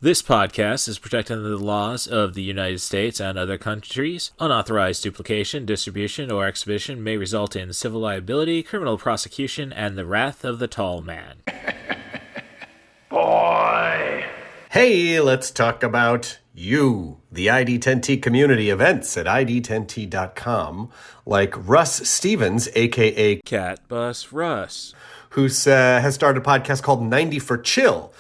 This podcast is protected under the laws of the United States and other countries. Unauthorized duplication, distribution, or exhibition may result in civil liability, criminal prosecution, and the wrath of the tall man. Boy! Hey, let's talk about you, the ID10T community events at ID10T.com, like Russ Stevens, a.k.a. Cat Bus Russ, who has started a podcast called 90 for Chill,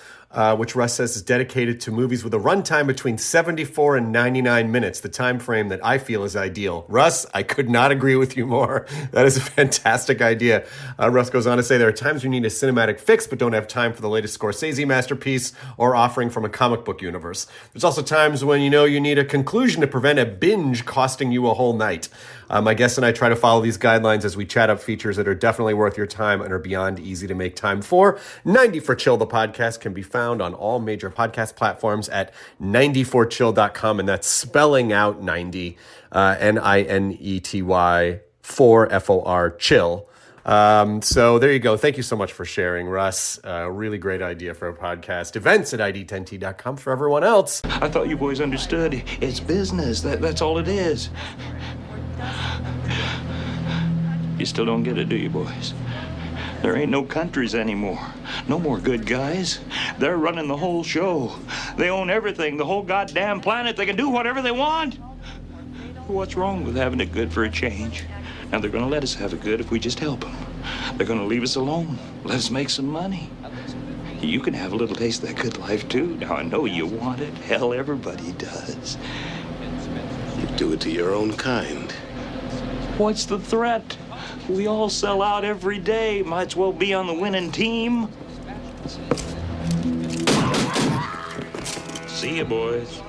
which Russ says is dedicated to movies with a runtime between 74 and 99 minutes, the time frame that I feel is ideal. Russ, I could not agree with you more. That is a fantastic idea. Russ goes on to say there are times you need a cinematic fix but don't have time for the latest Scorsese masterpiece or offering from a comic book universe. There's also times when you need a conclusion to prevent a binge costing you a whole night. My guest and I try to follow these guidelines as we chat up features that are definitely worth your time and are beyond easy to make time for. 90 for Chill, the podcast, can be found on all major podcast platforms at 90forchill.com, and that's spelling out 90, Ninety, 4 FOR, chill. So there you go. Thank you so much for sharing, Russ. Really great idea for a podcast. Events at ID10T.com for everyone else. I thought you boys understood. It's business. That's all it is. You still don't get it, do you, boys? There ain't no countries anymore. No more good guys. They're running the whole show. They own everything, the whole goddamn planet. They can do whatever they want. What's wrong with having it good for a change? Now, they're going to let us have it good if we just help them. They're going to leave us alone. Let us make some money. You can have a little taste of that good life, too. Now, I know you want it. Hell, everybody does. You do it to your own kind. What's the threat? We all sell out every day. Might as well be on the winning team. See ya, boys.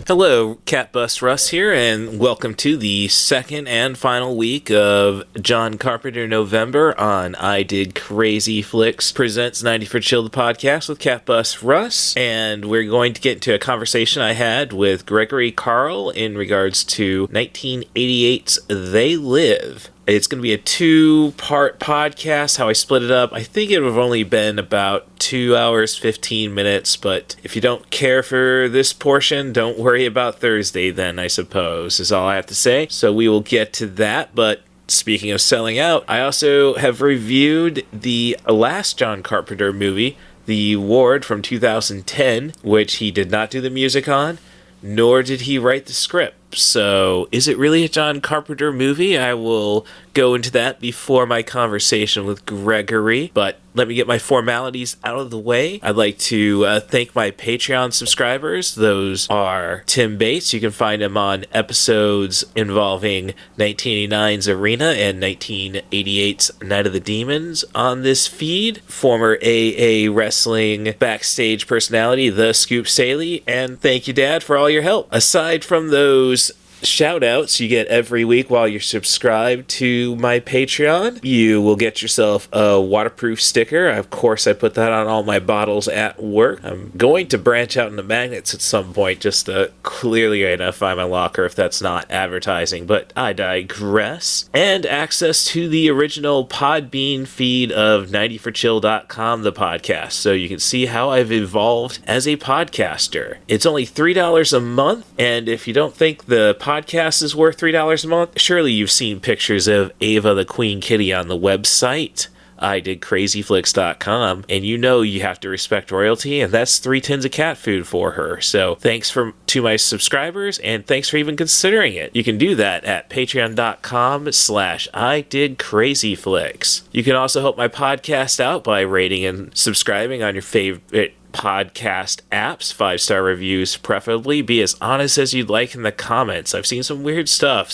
Hello, Cat Bus Russ here, and welcome to the second and final week of John Carpenter November on I Did Crazy Flicks presents 90 for Chill, the podcast with Cat Bus Russ, and we're going to get into a conversation I had with Gregory Carl in regards to 1988's They Live. It's going to be a two-part podcast, how I split it up. I think it would have only been about 2 hours, 15 minutes, but if you don't care for this portion, don't worry about Thursday then, I suppose, is all I have to say. So we will get to that, but speaking of selling out, I also have reviewed the last John Carpenter movie, The Ward from 2010, which he did not do the music on, nor did he write the script. So, is it really a John Carpenter movie? I will go into that before my conversation with Gregory, but let me get my formalities out of the way. I'd like to thank my Patreon subscribers. Those are Tim Bates. You can find him on episodes involving 1989's Arena and 1988's Night of the Demons on this feed. Former AA Wrestling backstage personality, The Scoop Saley, and thank you, Dad, for all your help. Aside from those shout-outs you get every week while you're subscribed to my Patreon, you will get yourself a waterproof sticker. Of course, I put that on all my bottles at work. I'm going to branch out into magnets at some point just to clearly identify my locker if that's not advertising, but I digress. And access to the original Podbean feed of 90forchill.com, the podcast, so you can see how I've evolved as a podcaster. It's only $3 a month, and if you don't think the podcast is worth $3 a month, surely you've seen pictures of Ava the Queen Kitty on the website, ididcrazyflicks.com, and you know you have to respect royalty, and that's 3 tins of cat food for her. So thanks to my subscribers, and thanks for even considering it. You can do that at patreon.com/ididcrazyflicks. You can also help my podcast out by rating and subscribing on your favorite podcast apps, 5-star reviews preferably. Be as honest as you'd like in the comments. I've seen some weird stuff,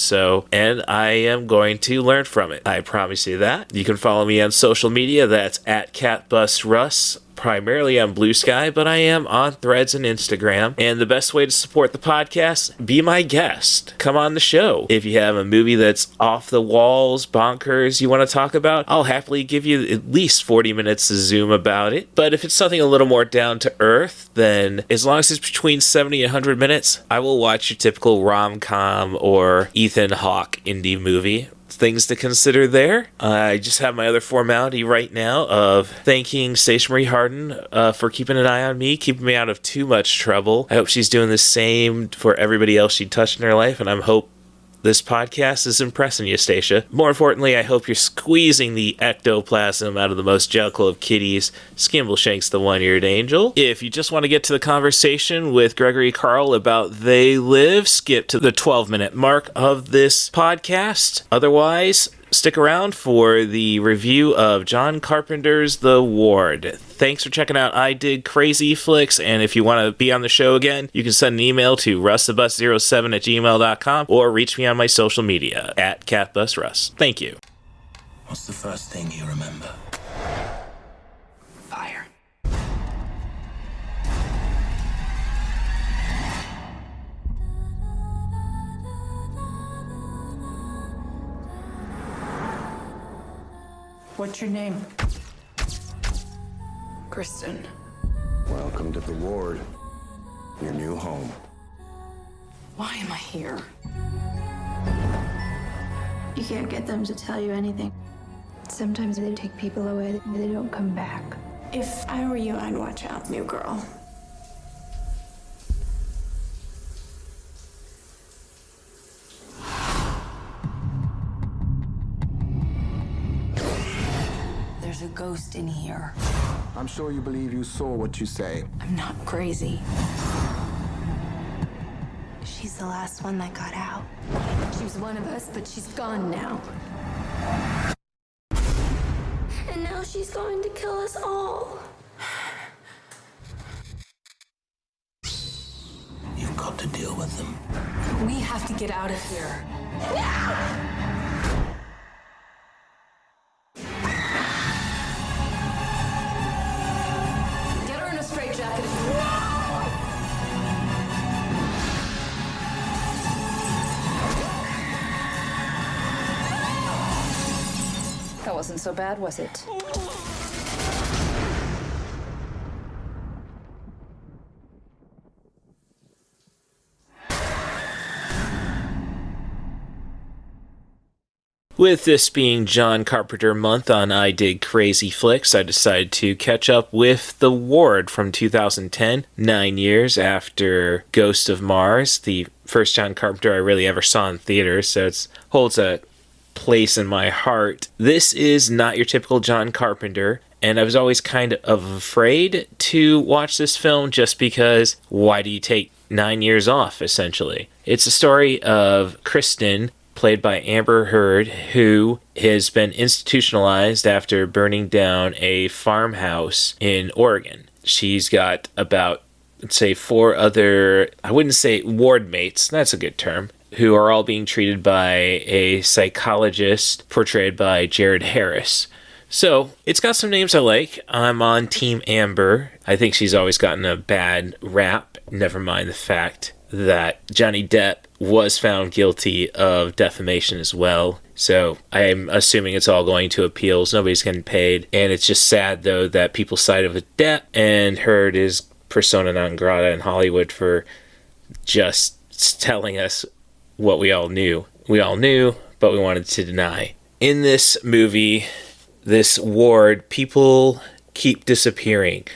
and I am going to learn from it. I promise you that. You can follow me on social media. That's at CatBusRuss. Primarily on Blue Sky, but I am on Threads and Instagram. And the best way to support the podcast, be my guest. Come on the show. If you have a movie that's off the walls, bonkers, you want to talk about, I'll happily give you at least 40 minutes to Zoom about it. But if it's something a little more down to earth, then as long as it's between 70 and 100 minutes, I will watch your typical rom-com or Ethan Hawke indie movie. things to consider there. I just have my other formality right now of thanking Stacia Marie Harden for keeping an eye on me, keeping me out of too much trouble. I hope she's doing the same for everybody else she touched in her life, and I hope this podcast is impressing you, Stacia. More importantly, I hope you're squeezing the ectoplasm out of the most jellicle of kitties, Skimbleshanks the one-eared angel. If you just want to get to the conversation with Gregory Carl about They Live, skip to the 12-minute mark of this podcast. Otherwise, stick around for the review of John Carpenter's The Ward. Thanks for checking out I Dig Crazy Flicks, and if you want to be on the show again, you can send an email to rustthebus07@gmail.com or reach me on my social media at CatBusRuss. Thank you. What's the first thing you remember? Fire. What's your name? Kristen. Welcome to the ward. Your new home. Why am I here? You can't get them to tell you anything. Sometimes they take people away, they don't come back. If I were you, I'd watch out, new girl. There's a ghost in here. I'm sure you believe you saw what you say. I'm not crazy. She's the last one that got out. She was one of us, but she's gone now. And now she's going to kill us all. You've got to deal with them. We have to get out of here. Get her in a straitjacket. That wasn't so bad, was it? With this being John Carpenter month on I Dig Crazy Flicks, I decided to catch up with The Ward from 2010, 9 years after Ghost of Mars, the first John Carpenter I really ever saw in theaters, so it holds a place in my heart. This is not your typical John Carpenter, and I was always kind of afraid to watch this film just because why do you take 9 years off, essentially? It's a story of Kristen, played by Amber Heard, who has been institutionalized after burning down a farmhouse in Oregon. She's got about, let's say, 4 other, I wouldn't say ward mates, that's a good term, who are all being treated by a psychologist portrayed by Jared Harris. So, it's got some names I like. I'm on Team Amber. I think she's always gotten a bad rap, never mind the fact that Johnny Depp was found guilty of defamation as well. So I'm assuming it's all going to appeals. Nobody's getting paid. And it's just sad, though, that people sided with Depp and Heard is persona non grata in Hollywood for just telling us what we all knew. We all knew, but we wanted to deny. In this movie, this ward, people keep disappearing.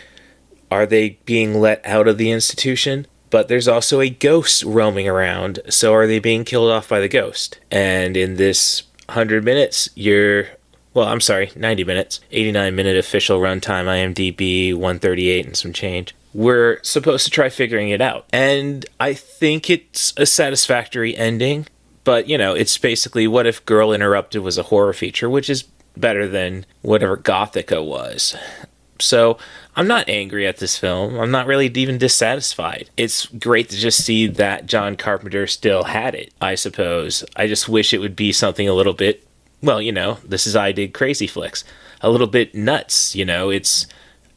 Are they being let out of the institution? But there's also a ghost roaming around, so are they being killed off by the ghost? And in this 100 minutes, 90 minutes, 89-minute official runtime, IMDb, 138 and some change, we're supposed to try figuring it out. And I think it's a satisfactory ending, but, it's basically what if Girl Interrupted was a horror feature, which is better than whatever Gothica was. So I'm not angry at this film. I'm not really even dissatisfied. It's great to just see that John Carpenter still had it, I suppose. I just wish it would be something a little bit, this is I Dig Crazy Flicks, a little bit nuts, It's,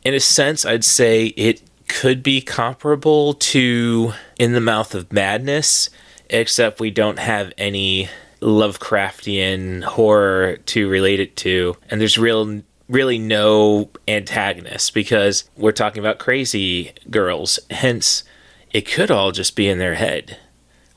in a sense, I'd say it could be comparable to In the Mouth of Madness, except we don't have any Lovecraftian horror to relate it to, and there's really no antagonist because we're talking about crazy girls. Hence, it could all just be in their head.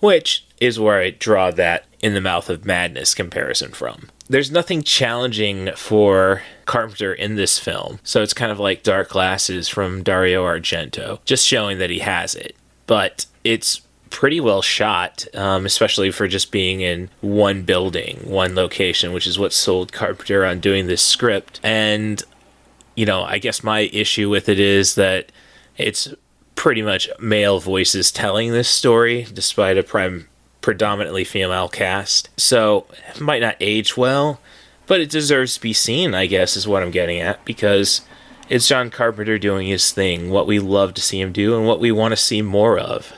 which is where I draw that In the Mouth of Madness comparison from. There's nothing challenging for Carpenter in this film, so it's kind of like Dark Glasses from Dario Argento, just showing that he has it. But it's pretty well shot, especially for just being in one building, one location, which is what sold Carpenter on doing this script. And, you know, I guess my issue with it is that it's pretty much male voices telling this story, despite a predominantly female cast. So it might not age well, but it deserves to be seen, I guess, is what I'm getting at, because it's John Carpenter doing his thing, what we love to see him do and what we want to see more of,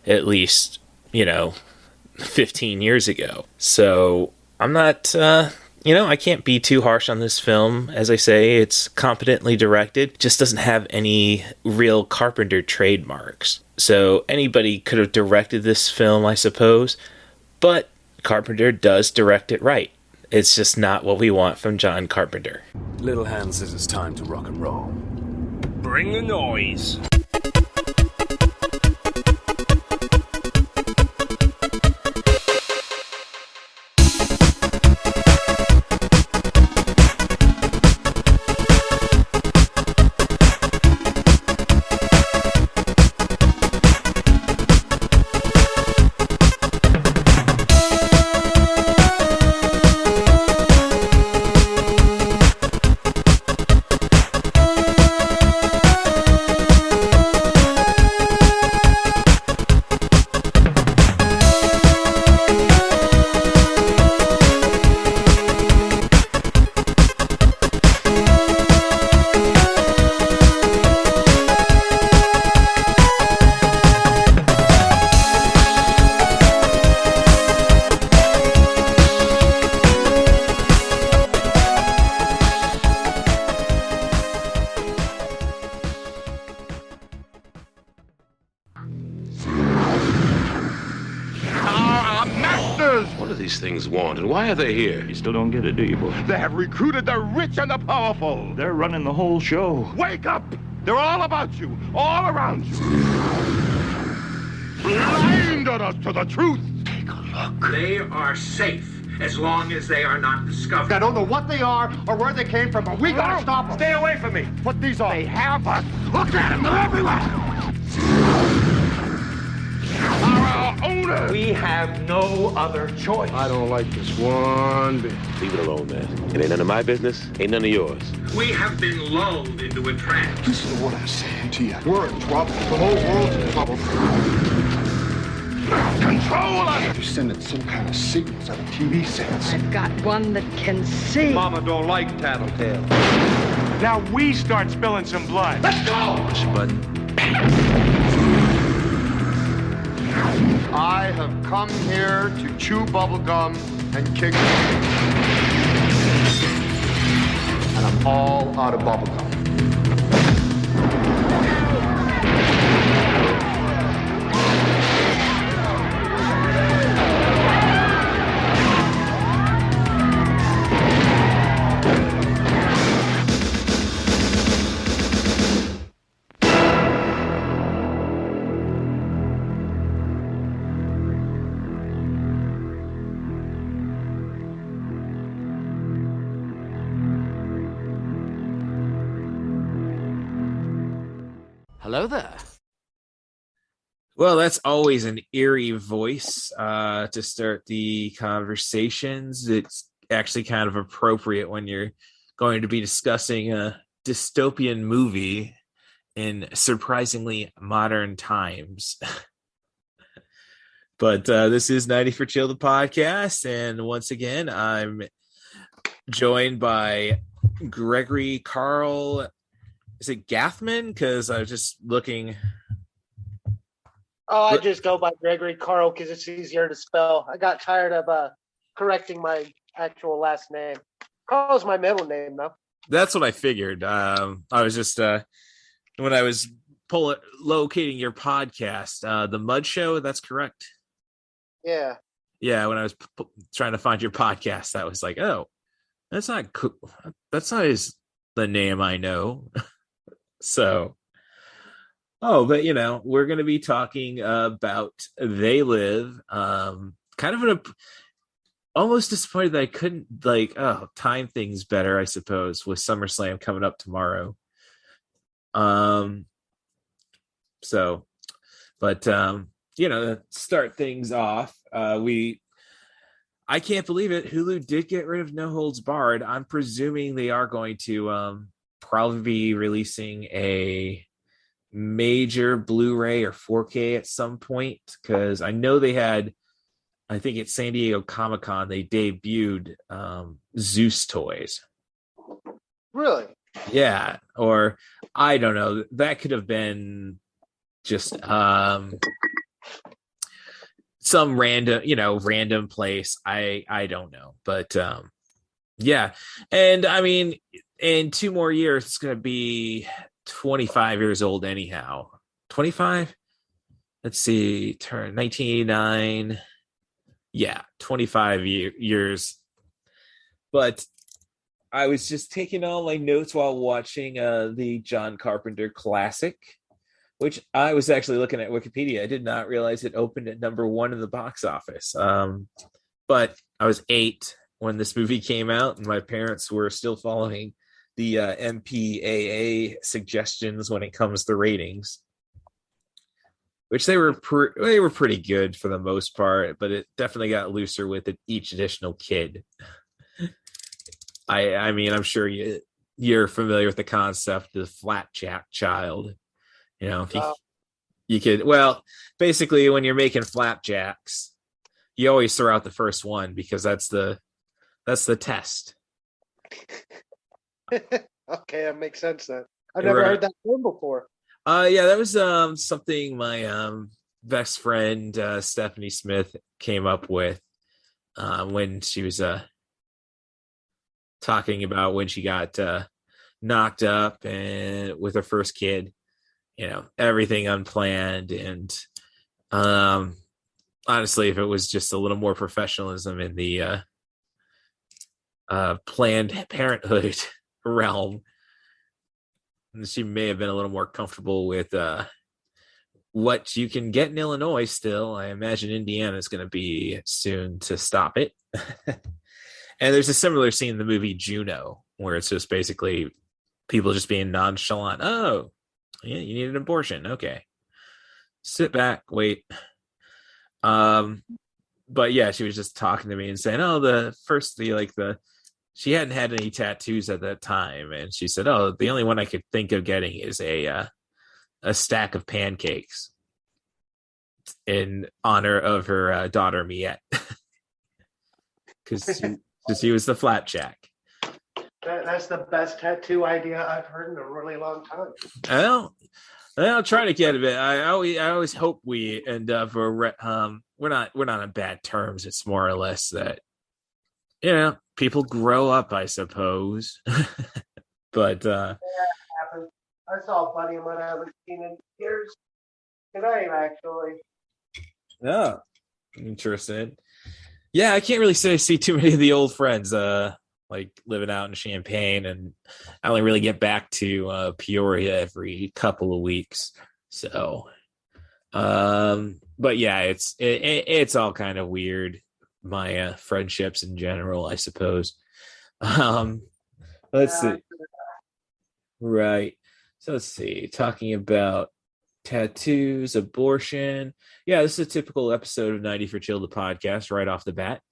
at least, 15 years ago. So I'm not, I can't be too harsh on this film. As I say, it's competently directed, just doesn't have any real Carpenter trademarks. So anybody could have directed this film, I suppose, but Carpenter does direct it right. It's just not what we want from John Carpenter. Little Hand says it's time to rock and roll. Bring the noise. Things want, and why are they here? You still don't get it, do you, boy? They have recruited the rich and the powerful. They're running the whole show. Wake up! They're all about you, all around you. Blinded us to the truth. Take a look. They are safe as long as they are not discovered. I don't know what they are or where they came from, but we gotta stop them. Stay away from me. Put these on. They have us. Look at them. They're everywhere. Our owner. We have no other choice. I don't like this one bit. Leave it alone, man. It ain't none of my business. Ain't none of yours. We have been lulled into a trance. Listen to what I'm saying to you. We're in trouble. The whole world's in trouble. Control us! You're sending some kind of signals out of TV sets. I've got one that can see. Mama don't like tattletale. Now we start spilling some blood. Let's go! Push a button. I have come here to chew bubblegum and kick. And I'm all out of bubblegum. Hello there. Well, that's always an eerie voice to start the conversations. It's actually kind of appropriate when you're going to be discussing a dystopian movie in surprisingly modern times. But this is 90 for Chill, the podcast. And once again, I'm joined by Gregory, Carl. Is it Gathman? Because I was just looking. Oh, I just go by Gregory Carl because it's easier to spell. I got tired of correcting my actual last name. Carl's my middle name, though. That's what I figured. I was just when I was locating your podcast, the Mud Show. That's correct. Yeah. Yeah. When I was trying to find your podcast, I was like, oh, that's not cool. That's not the name I know. So, Oh, but we're going to be talking about They Live. Kind of almost disappointed that I couldn't time things better, I suppose, with SummerSlam coming up tomorrow. So, but start things off, I can't believe it. Hulu did get rid of No Holds Barred. I'm presuming they are going to probably be releasing a major Blu-ray or 4K at some point, because I know they had, I think at San Diego Comic-Con, they debuted Zeus toys. Really? Yeah, or I don't know. That could have been just some random place. I don't know, but yeah. And I mean, in 2 more years, it's going to be 25 years old anyhow. 25? Let's see, turn 1989. Yeah, 25 years. But I was just taking all my notes while watching the John Carpenter classic, which I was actually looking at Wikipedia. I did not realize it opened at #1 in the box office. But I was 8 when this movie came out, and my parents were still following the MPAA suggestions when it comes to ratings, which they were pretty good for the most part, but it definitely got looser with each additional kid. I mean, I'm sure you're familiar with the concept of the flapjack child. If you could, well, basically when you're making flapjacks, you always throw out the first one because that's the test. Okay, that makes sense then. I've never heard that term before. Yeah, that was something my best friend Stephanie Smith came up with when she was talking about when she got knocked up and with her first kid. Everything unplanned, and honestly, if it was just a little more professionalism in the Planned Parenthood realm, she may have been a little more comfortable with what you can get in Illinois still. I imagine Indiana is going to be soon to stop it. And there's a similar scene in the movie Juno, where it's just basically people just being nonchalant. Oh, yeah, you need an abortion. Okay. Sit back, wait. But yeah, she was just talking to me and saying, oh, she hadn't had any tattoos at that time. And she said, oh, the only one I could think of getting is a stack of pancakes in honor of her daughter, Miette. Because she was the flapjack. That's the best tattoo idea I've heard in a really long time. Well, I'll try to get a bit. I always hope we end up we're not on bad terms. It's more or less that people grow up, I suppose. But yeah, it happens. I saw a buddy of mine I haven't seen in years today, actually. Oh, interesting. Yeah, I can't really say I see too many of the old friends like living out in Champaign, and I only really get back to Peoria every couple of weeks. So, but yeah, it's all kind of weird. My friendships in general, I suppose. Let's see. Right. So let's see. Talking about tattoos, abortion. Yeah, this is a typical episode of 90 for Chill, the podcast, right off the bat.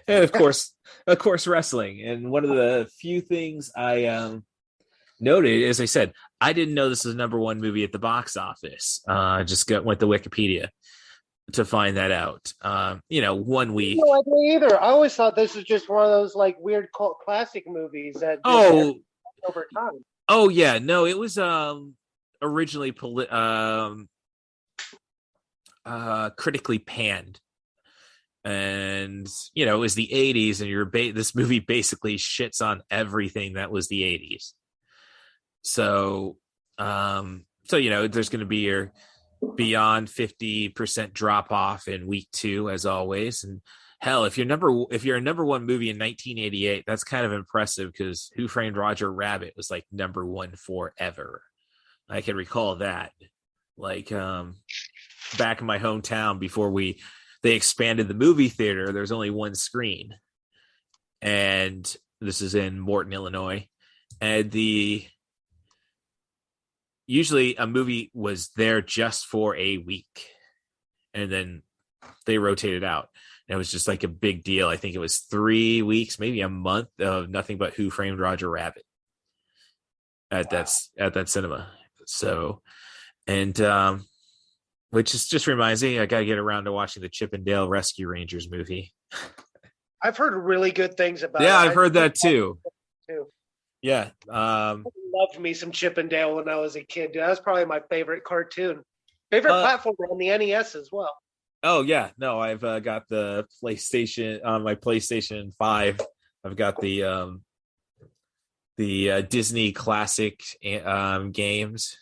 And of course, wrestling. And one of the few things I noted, as I said, I didn't know this was the #1 movie at the box office. Just went to Wikipedia to find that out. 1 week. No idea either. I always thought this was just one of those like weird cult classic movies that over time. Oh yeah, no, it was originally critically panned. And it was the 80s, and this movie basically shits on everything that was the 80s. So there's going to be your beyond 50% drop off in week 2, as always. And hell, if you're a #1 movie in 1988, that's kind of impressive, because Who Framed Roger Rabbit was like #1 forever. I can recall that. like back in my hometown before they expanded the movie theater. There's only one screen, and this is in Morton, Illinois, and usually a movie was there just for a week, and then they rotated out. And it was just like a big deal. I think it was 3 weeks, maybe a month of nothing but Who Framed Roger Rabbit at that cinema. So, and which is just reminds me, I gotta get around to watching the Chip 'n Dale Rescue Rangers movie. I've heard really good things about it. Yeah, I've heard that too. Yeah. I loved me some Chip 'n Dale when I was a kid, dude. That was probably my favorite cartoon. Favorite platform on the NES as well. Oh yeah, no, I've got the PlayStation on my PlayStation 5. I've got the Disney classic games,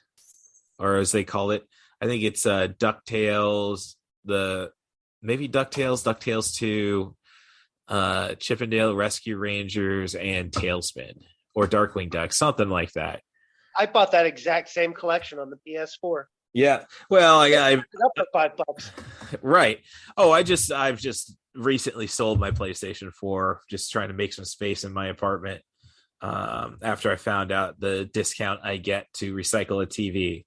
or as they call it. I think it's DuckTales, DuckTales 2, Chip 'n Dale Rescue Rangers, and Tailspin or Darkwing Duck, something like that. I bought that exact same collection on the PS4. Yeah, well, I up for $5. Right. Oh, I've just recently sold my PlayStation 4, just trying to make some space in my apartment. After I found out the discount I get to recycle a TV,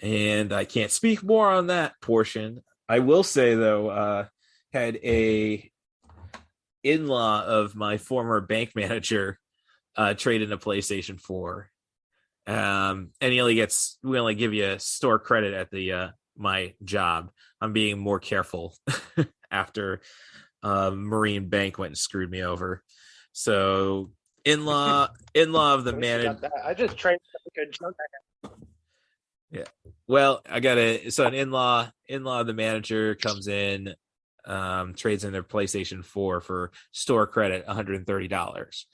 and I can't speak more on that portion. I will say though, had a in-law of my former bank manager trade in a PlayStation 4. And we only give you store credit at the my job. I'm being more careful after Marine Bank went and screwed me over. So in-law of the manager. I just traded like a junk. Yeah. Well, an in-law of the manager comes in, trades in their PlayStation 4 for store credit, $130.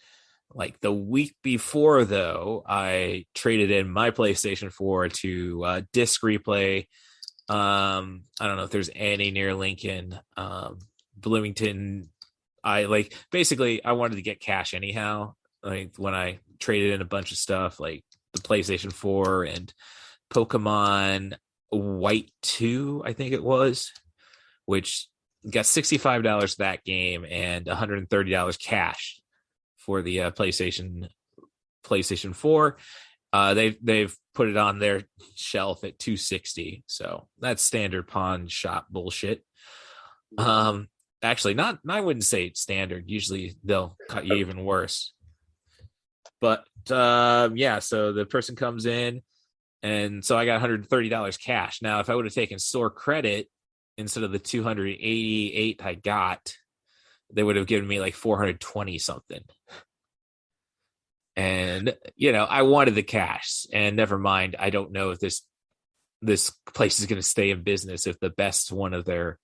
Like the week before, though, I traded in my PlayStation 4 to Disc Replay. I don't know if there's any near Lincoln, Bloomington. I wanted to get cash anyhow. Like when I traded in a bunch of stuff, like the PlayStation 4 and Pokemon White 2, I think it was, which got $65 that game and $130 cash for the PlayStation 4. They've put it on their shelf at $260, so that's standard pawn shop bullshit. Actually, I wouldn't say standard. Usually they'll cut you even worse. But yeah, so the person comes in, and so I got $130 cash. Now, if I would have taken store credit instead of the $288 I got, they would have given me like $420 something. And, I wanted the cash, and never mind. I don't know if this place is going to stay in business if the best one of their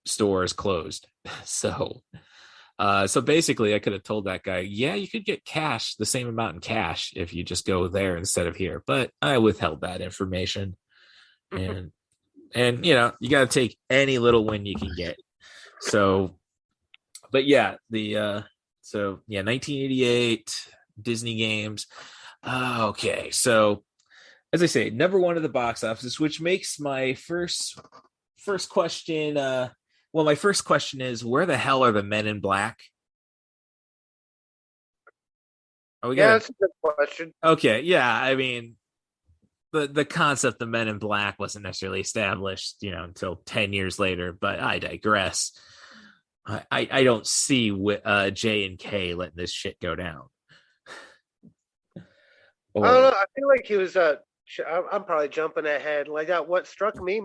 stores closed. So basically I could have told that guy, yeah, you could get cash, the same amount in cash if you just go there instead of here. But I withheld that information. And you got to take any little win you can get. So, but yeah, 1988 Disney games. Okay, so as I say, number one at the box office, which makes my first question. My first question is, where the hell are the Men in Black? That's a good question. Okay, yeah, I mean, the concept of Men in Black wasn't necessarily established, until 10 years later. But I digress. I don't see J and K letting this shit go down. I don't know. I feel like he was. I'm probably jumping ahead. Like that. What struck me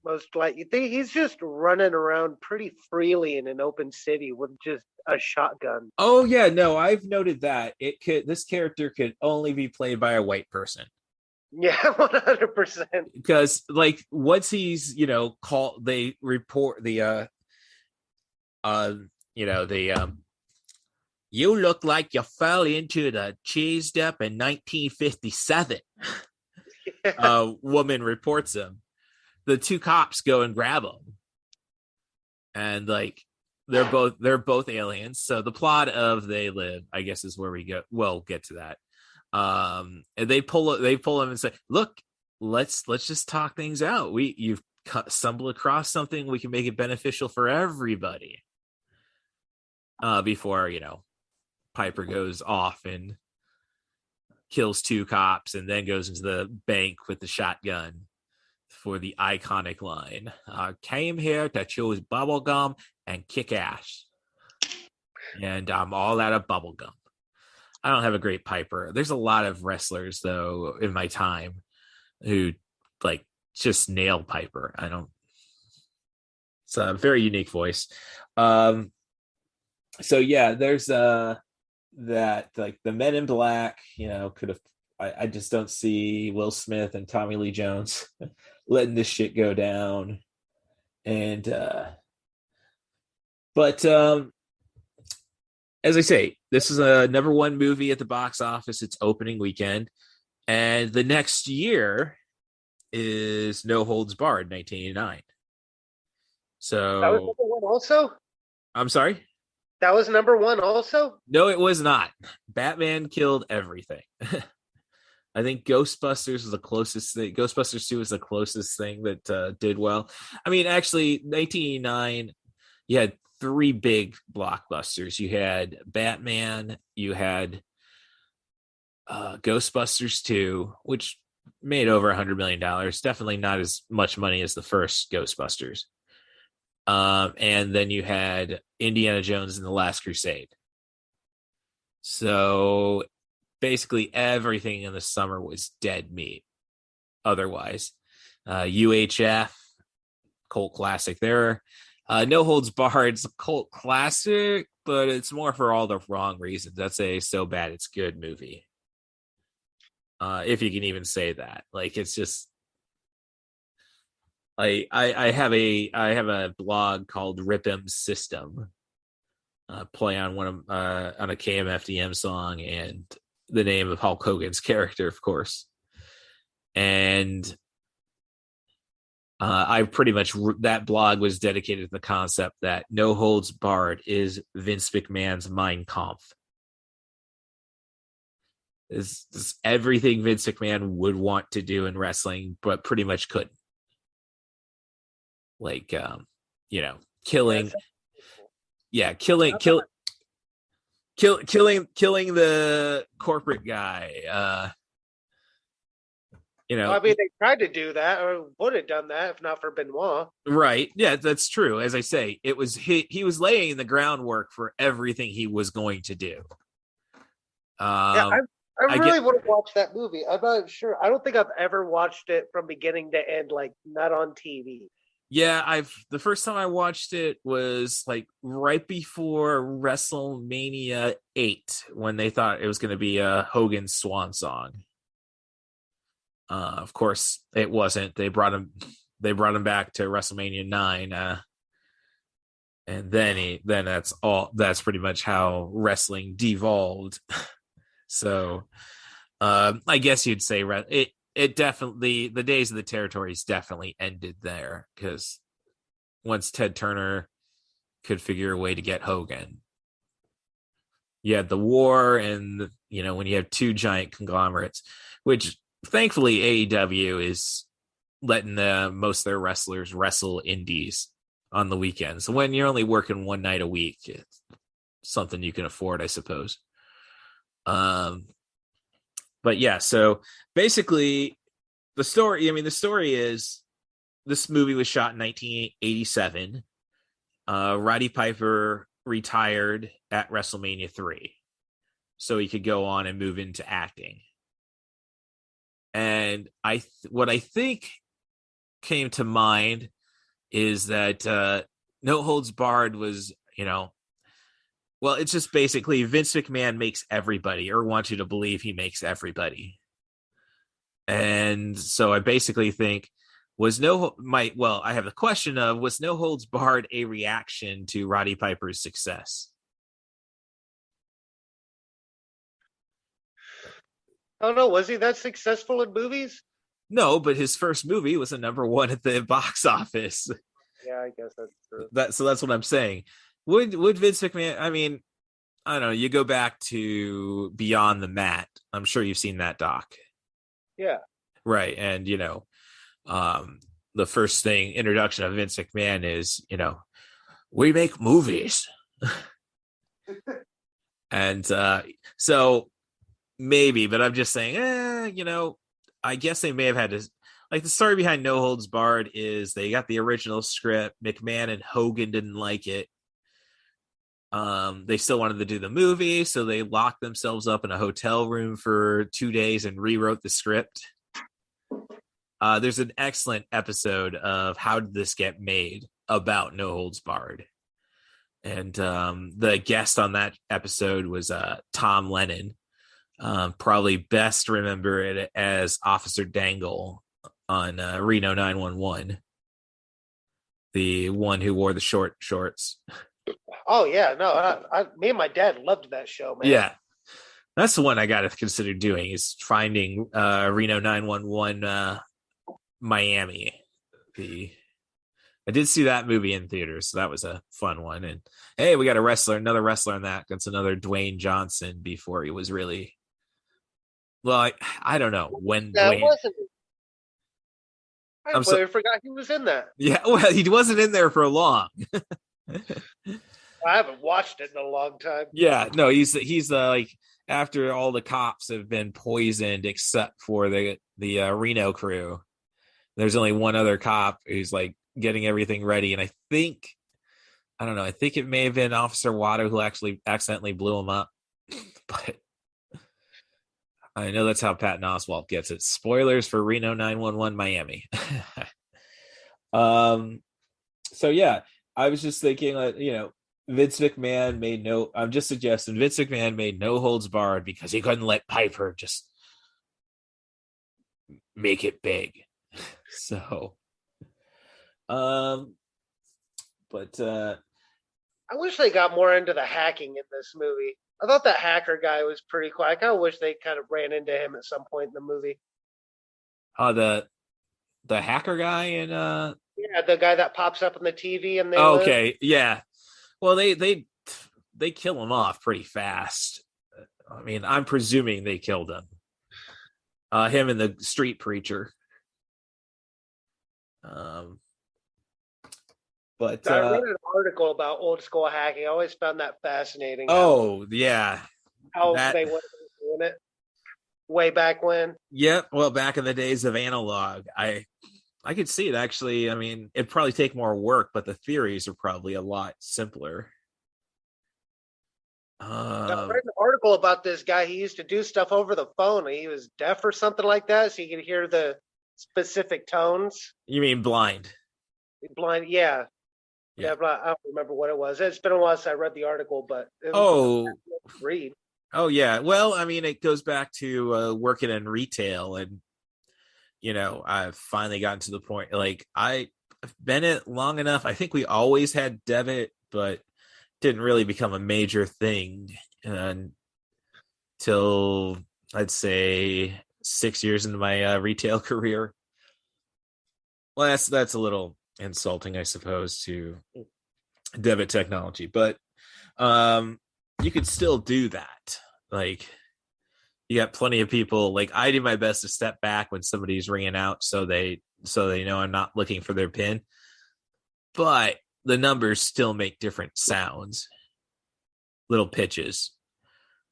most, like, you think he's just running around pretty freely in an open city with just a shotgun. Oh yeah, no, I've noted that this character could only be played by a white person. Yeah, 100%. Because like once he's called, they report the you look like you fell into the cheese dip in 1957. Woman reports him. The two cops go and grab him, and like they're both aliens. So the plot of They Live, I guess, is where we go. We'll get to that. And they pull him and say, "Look, let's just talk things out. You've stumbled across something, we can make it beneficial for everybody. Before, Piper goes off and kills 2 cops and then goes into the bank with the shotgun for the iconic line, came here to choose bubblegum and kick ass. And I'm all out of bubblegum. I don't have a great Piper. There's a lot of wrestlers, though, in my time who, like, just nail Piper. It's a very unique voice. So, yeah, there's that, like, the Men in Black, could have, I just don't see Will Smith and Tommy Lee Jones letting this shit go down. And, but as I say, this is a #1 movie at the box office. It's opening weekend. And the next year is No Holds Barred, 1989. So that was #1 also? I'm sorry? That was #1 also? No, it was not. Batman killed everything. I think Ghostbusters was the closest thing. Ghostbusters 2 was the closest thing that did well. I mean, actually, 1989, you had 3 big blockbusters. You had Batman, you had Ghostbusters 2, which made over $100 million. Definitely not as much money as the first Ghostbusters. And then you had Indiana Jones and the Last Crusade. So basically everything in the summer was dead meat. Otherwise, UHF, cult classic there. No Holds Barred, it's a cult classic, but it's more for all the wrong reasons. That's a so bad it's good movie. If you can even say that. Like, it's just, I have a blog called Rip 'Em System, play on on a KMFDM song and the name of Hulk Hogan's character, of course. And I pretty much, that blog was dedicated to the concept that No Holds Barred is Vince McMahon's Mein Kampf. Is everything Vince McMahon would want to do in wrestling, but pretty much couldn't. Like, killing the corporate guy. I mean, they tried to do that, or would have done that if not for Benoit. Right. Yeah, that's true. As I say, it was he was laying the groundwork for everything he was going to do. I really want to watch that movie. I'm not sure. I don't think I've ever watched it from beginning to end, like not on TV. Yeah, the first time I watched it was like right before WrestleMania 8, when they thought it was going to be a Hogan swan song. Of course, it wasn't. They brought him back to WrestleMania 9, and then that's all. That's pretty much how wrestling devolved. So, I guess you'd say it definitely, the days of the territories definitely ended there, because once Ted Turner could figure a way to get Hogan, you had the war, and when you have 2 giant conglomerates, which thankfully AEW is letting most of their wrestlers wrestle indies on the weekends. So when you're only working 1 night a week, it's something you can afford, I suppose. But yeah, so basically the story is this movie was shot in 1987. Roddy Piper retired at WrestleMania 3, so he could go on and move into acting. And what I think came to mind is that No Holds Barred was, well, it's just basically Vince McMahon makes everybody, or wants you to believe he makes everybody. And so I basically think, I have the question of, was No Holds Barred a reaction to Roddy Piper's success? I don't know. Was he that successful in movies? No, but his first movie was a #1 at the box office. Yeah, I guess that's true. So that's what I'm saying. Would Vince McMahon, I mean, I don't know, you go back to Beyond the Mat. I'm sure you've seen that doc. Yeah. Right. And, the first thing, introduction of Vince McMahon is, we make movies. And so maybe, but I'm just saying, I guess they may have had to, like, the story behind No Holds Barred is they got the original script. McMahon and Hogan didn't like it. They still wanted to do the movie, so they locked themselves up in a hotel room for 2 days and rewrote the script. There's an excellent episode of How Did This Get Made about No Holds Barred. And the guest on that episode was Tom Lennon. Probably best remember it as Officer Dangle on Reno 911. The one who wore the short shorts. Oh, yeah. No, me and my dad loved that show, man. Yeah. That's the one I got to consider doing, is finding Reno 911 Miami. I did see that movie in theaters, so that was a fun one. And hey, we got another wrestler in that. That's another Dwayne Johnson before he was really. Well, I don't know when. That Dwayne... wasn't. I forgot he was in that. Yeah, well, he wasn't in there for long. I haven't watched it in a long time. Yeah, no, he's like, after all the cops have been poisoned except for the Reno crew. There's only one other cop who's like getting everything ready, and I think it may have been Officer Watto who actually accidentally blew him up. But I know that's how Patton Oswalt gets it. Spoilers for Reno 911 Miami. So yeah, I was just thinking, Vince McMahon made I'm just suggesting Vince McMahon made No Holds Barred because he couldn't let Piper just make it big. So, but I wish they got more into the hacking in this movie. I thought that hacker guy was pretty cool. I kind of wish they kind of ran into him at some point in the movie. The hacker guy and yeah, the guy that pops up on the TV and they okay, yeah. Well, they kill him off pretty fast. I mean, I'm presuming they killed him. Him and the street preacher. But I read an article about old school hacking. I always found that fascinating. Oh, yeah. How they were doing it way back when. Yep. Well, back in the days of analog, I could see it actually. I mean, it'd probably take more work, but the theories are probably a lot simpler. I read an article about this guy. He used to do stuff over the phone. He was deaf or something like that, so he could hear the specific tones. You mean blind? Blind, yeah. Yeah, but I don't remember what it was. It's been a while since I read the article, but read. Oh yeah. Well, I mean, it goes back to working in retail, and I've finally gotten to the point. Like, I've been it long enough. I think we always had debit, but didn't really become a major thing until I'd say 6 years into my retail career. Well, that's a little insulting, I suppose, to debit technology, but you could still do that. Like, you got plenty of people. Like, I do my best to step back when somebody's ringing out, so they know I'm not looking for their PIN. But the numbers still make different sounds, little pitches.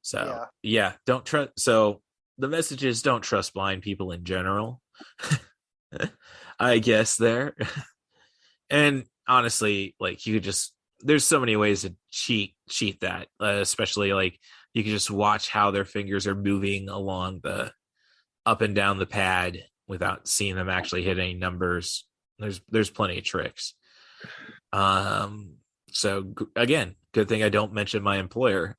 So yeah, don't trust. So the message is, don't trust blind people in general. I guess there. And honestly, like, you could just, there's so many ways to cheat that, especially like you can just watch how their fingers are moving along the up and down the pad without seeing them actually hit any numbers. There's plenty of tricks. So again, good thing I don't mention my employer.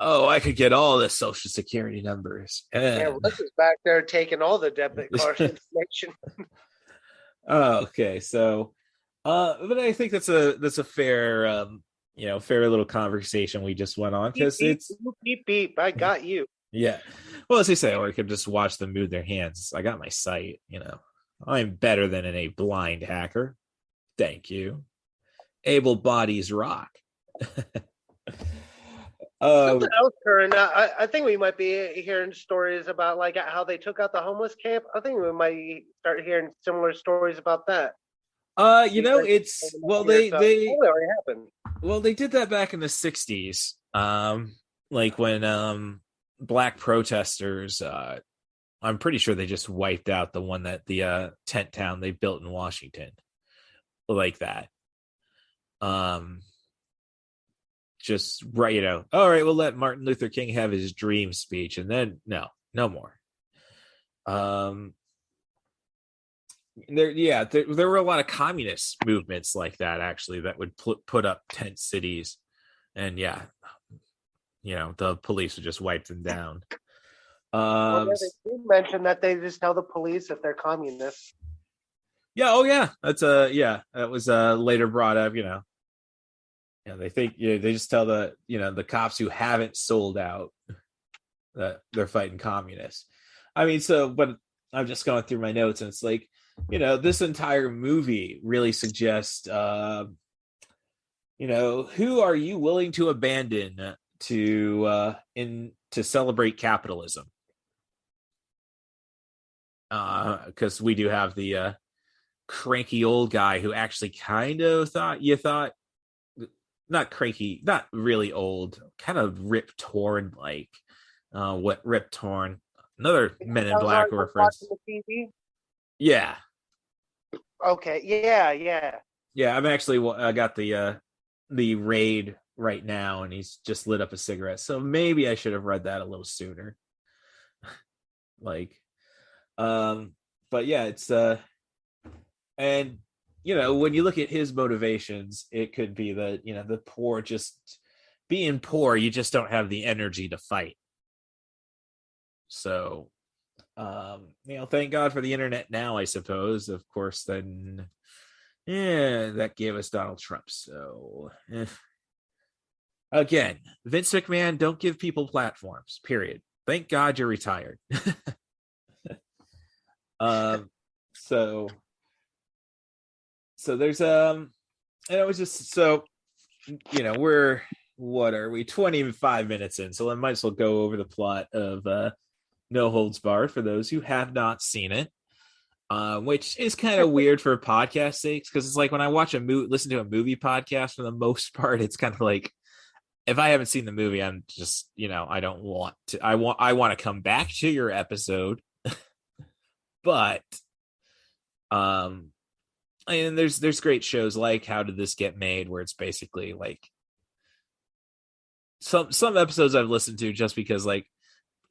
Oh, I could get all the social security numbers. Yeah, Russ is back there taking all the debit card information. Oh, okay. So, but I think that's a fair, fair little conversation we just went on, because it's beep beep. I got you. Yeah. Well, as they say, or I could just watch them move their hands. I got my sight. I'm better than a blind hacker. Thank you. Able bodies rock. Something else, Curran. I think we might be hearing stories about like how they took out the homeless camp. I think we might start hearing similar stories about that. It's they already happened. Well, they did that back in the 60s. Like when black protesters I'm pretty sure they just wiped out the one that the tent town they built in Washington. Like that. Just right, all right, we'll let Martin Luther King have his dream speech, and then no more. There were a lot of communist movements like that, actually, that would put up tent cities, and the police would just wipe them down. They do mention that they just tell the police if they're communists. That's that was later brought up. They think they just tell the cops who haven't sold out that they're fighting communists. I mean, but I'm just going through my notes, and it's like, this entire movie really suggests, who are you willing to abandon to celebrate capitalism? Because we do have the cranky old guy who actually kind of thought not cranky, not really old, kind of Rip Torn, like what Rip Torn, another Men in Black reference. Yeah. Okay. Yeah. I'm actually I got the raid right now, and he's just lit up a cigarette. So maybe I should have read that a little sooner. But yeah, it's and when you look at his motivations, it could be that, the poor, just being poor, you just don't have the energy to fight. So, thank God for the internet now, I suppose. Of course, then, that gave us Donald Trump. So, again, Vince McMahon, don't give people platforms, period. Thank God you're retired. So there's and it was just we're, what are we, 25 minutes in, so I might as well go over the plot of No Holds Barred for those who have not seen it, which is kind of weird for podcast sakes, because it's like when I watch listen to a movie podcast, for the most part, it's kind of like, if I haven't seen the movie, I'm just, I don't want to, I want to come back to your episode. But and there's great shows like How Did This Get Made, where it's basically like some episodes I've listened to just because, like,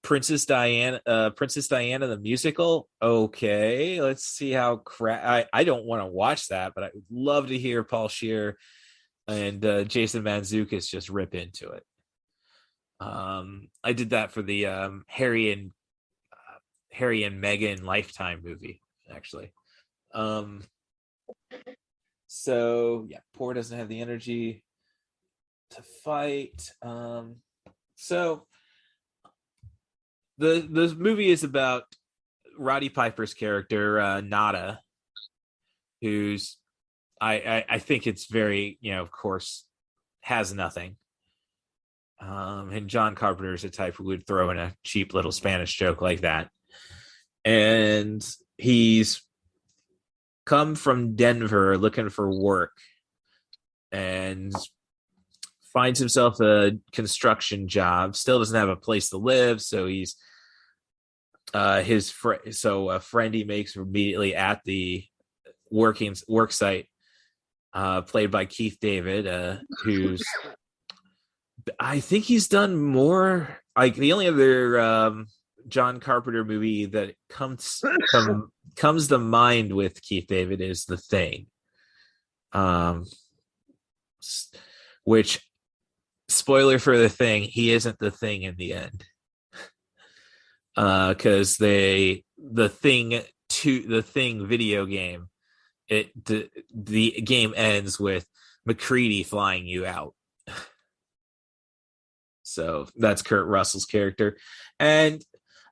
Princess Diana the musical. Okay, let's see how I don't want to watch that, but I would love to hear Paul Scheer and Jason Mantzoukas just rip into it. I did that for the Harry and Meghan Lifetime movie, actually. So yeah, poor doesn't have the energy to fight. So the movie is about Roddy Piper's character, Nada, who's I think it's very, of course, has nothing. And John Carpenter is the type who would throw in a cheap little Spanish joke like that. And he's come from Denver looking for work and finds himself a construction job, still doesn't have a place to live. So he's a friend he makes immediately at the work site, played by Keith David, who's, I think he's done more, like the only other John Carpenter movie that comes to mind with Keith David is The Thing, which, spoiler for The Thing, he isn't the Thing in the end, because the Thing video game, the game ends with McCready flying you out. So that's Kurt Russell's character. And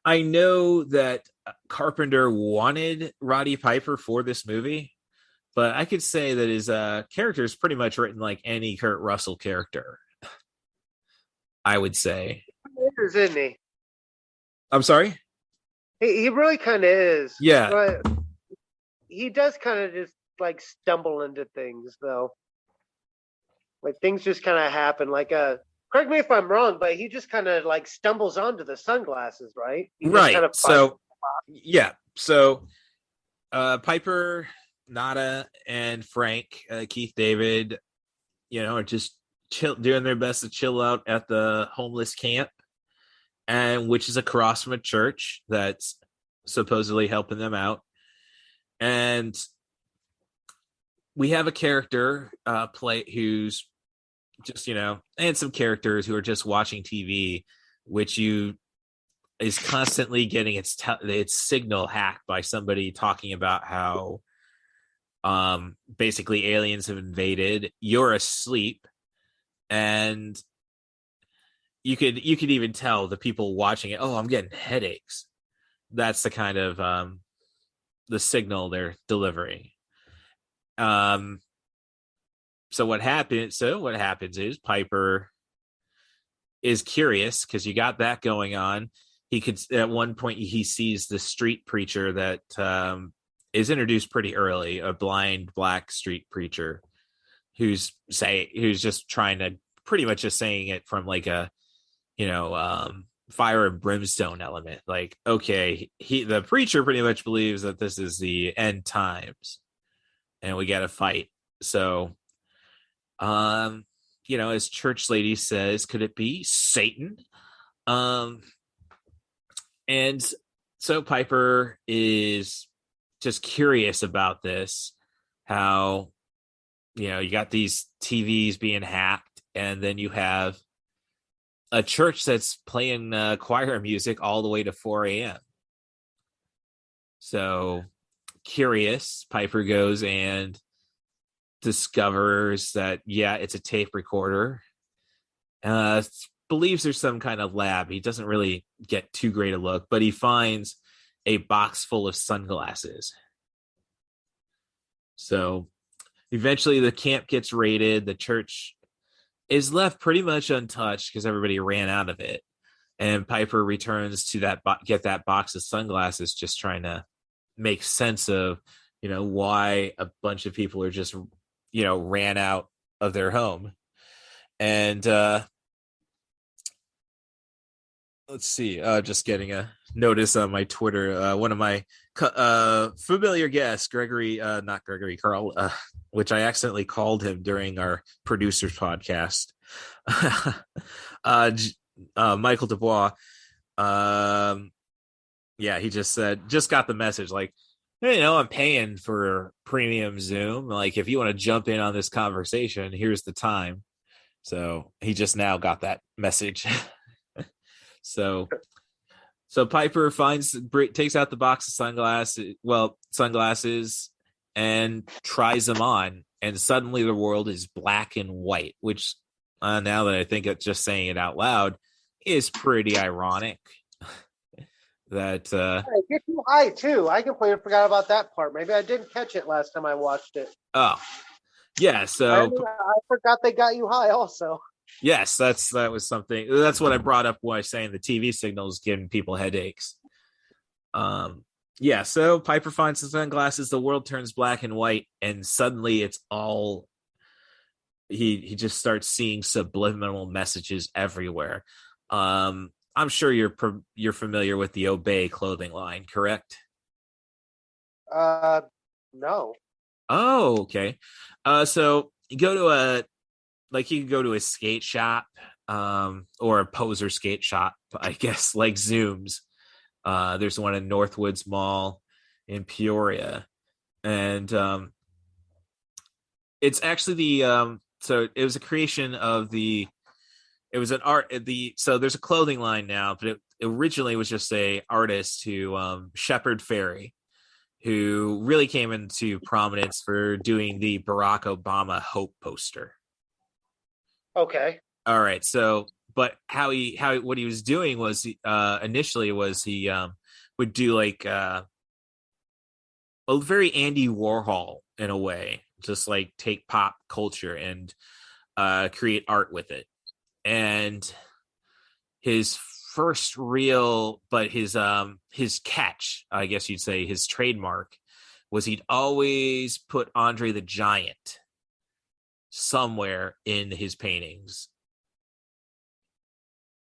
I know that Carpenter wanted Roddy Piper for this movie, but I could say that his character is pretty much written like any Kurt Russell character. I would say. He is, isn't he? I'm sorry? He really kind of is. Yeah. But he does kind of just like stumble into things, though. Like things just kind of happen. Like, correct me if I'm wrong, but he just kind of like stumbles onto the sunglasses, right? He just Right. kind of So, yeah. So, Piper, Nada, and Frank, Keith David, are just doing their best to chill out at the homeless camp, and which is across from a church that's supposedly helping them out. And we have a character play who's just, and some characters who are just watching TV, which is constantly getting its signal hacked by somebody talking about how basically aliens have invaded. You're asleep, and you could even tell the people watching it, oh, I'm getting headaches. That's the kind of the signal they're delivering. So what happens is Piper is curious because you got that going on. He could, at one point, he sees the street preacher that is introduced pretty early, a blind black street preacher who's just trying to pretty much just saying it from like a, fire and brimstone element. Like, okay, the preacher pretty much believes that this is the end times and we got to fight. So, as church lady says, could it be Satan? And so Piper is just curious about this, how, you got these TVs being hacked, and then you have a church that's playing choir music all the way to 4 a.m. So curious, Piper goes and discovers that, it's a tape recorder. Believes there's some kind of lab. He doesn't really get too great a look, but he finds a box full of sunglasses. So eventually the camp gets raided. The church is left pretty much untouched because everybody ran out of it. And Piper returns to get that box of sunglasses, just trying to make sense of, why a bunch of people are just, ran out of their home. And let's see, just getting a notice on my Twitter. One of my familiar guests, Gregory, not Gregory, Carl, which I accidentally called him during our producers podcast. Michael Dubois. He just said, just got the message like, hey, I'm paying for premium Zoom. Like, if you want to jump in on this conversation, here's the time. So he just now got that message. So Piper takes out the box of sunglasses and tries them on, and suddenly the world is black and white, which now that I think it's just saying it out loud is pretty ironic. That get too high too. I completely forgot about that part. Maybe I didn't catch it last time I watched it. Oh, yeah. So I forgot they got you high also. Yes, that was something. That's what I brought up when I was saying the TV signal is giving people headaches. So Piper finds the sunglasses, the world turns black and white, and suddenly it's all he just starts seeing subliminal messages everywhere. I'm sure you're familiar with the Obey clothing line, correct? No. Oh, okay. So you go to you can go to a skate shop, or a poser skate shop, I guess, like Zoom's. There's one in Northwoods Mall in Peoria. And it's actually so it was a creation of it was an art, so there's a clothing line now, but it originally was just a artist who, Shepard Fairey, who really came into prominence for doing the Barack Obama Hope poster. Okay. All right. So, but what he was doing was initially was he would do like a very Andy Warhol in a way, just like take pop culture and create art with it. And his first real, but his catch, I guess you'd say, his trademark, was he'd always put Andre the Giant somewhere in his paintings.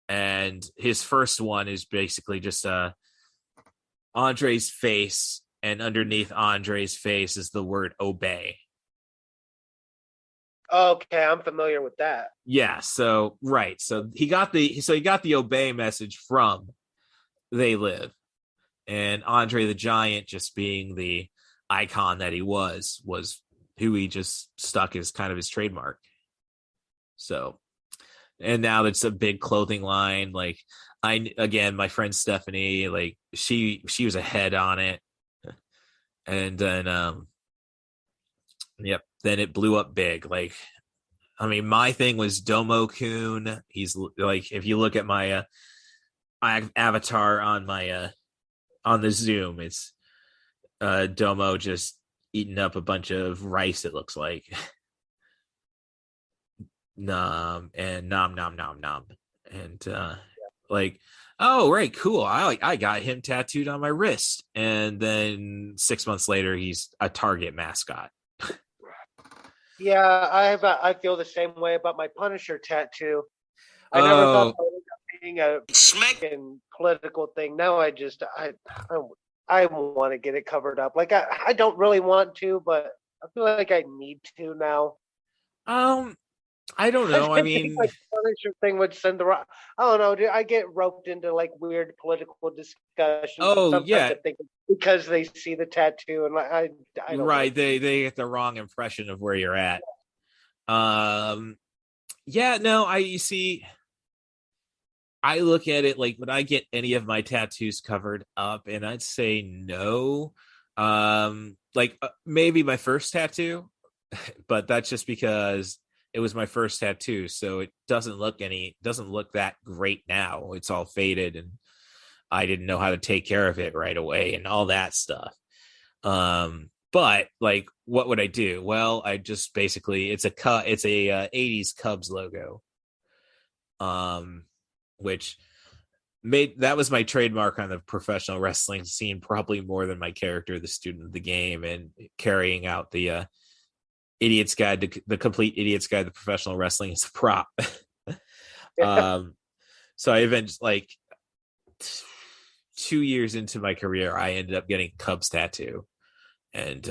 And his first one is basically just Andre's face, and underneath Andre's face is the word obey. Okay, I'm familiar with that. Yeah, so right. So he got the obey message from They Live. And Andre the Giant, just being the icon that he was who he just stuck as kind of his trademark. So, and now it's a big clothing line. Like, my friend Stephanie, like she was ahead on it. And then then it blew up big. Like, I mean, my thing was Domo-kun. He's like, if you look at my avatar on my on the Zoom, it's Domo just eating up a bunch of rice, it looks like. Nom and nom nom nom nom. And like, oh right, cool. I got him tattooed on my wrist. And then 6 months later, he's a Target mascot. Yeah, I feel the same way about my Punisher tattoo. I never thought that was being a political thing. Now I want to get it covered up. Like I don't really want to, but I feel like I need to now. I don't know. I mean, like Punisher thing would send the. I don't know, dude. I get roped into like weird political discussions. Oh yeah, I think because they see the tattoo and like I don't right. They get the wrong impression of where you're at. Yeah. No, you see. I look at it like, would I get any of my tattoos covered up? And I'd say no. Maybe my first tattoo, but that's just because it was my first tattoo, so it doesn't look that great now. It's all faded, and I didn't know how to take care of it right away, and all that stuff. But like, what would I do? Well, I just basically it's a 80s Cubs logo, which that was my trademark on the professional wrestling scene, probably more than my character, the student of the game, and carrying out the Idiot's Guide to the complete Idiot's Guide to Professional Wrestling as a prop. So I eventually, like 2 years into my career, I ended up getting Cubs tattoo, and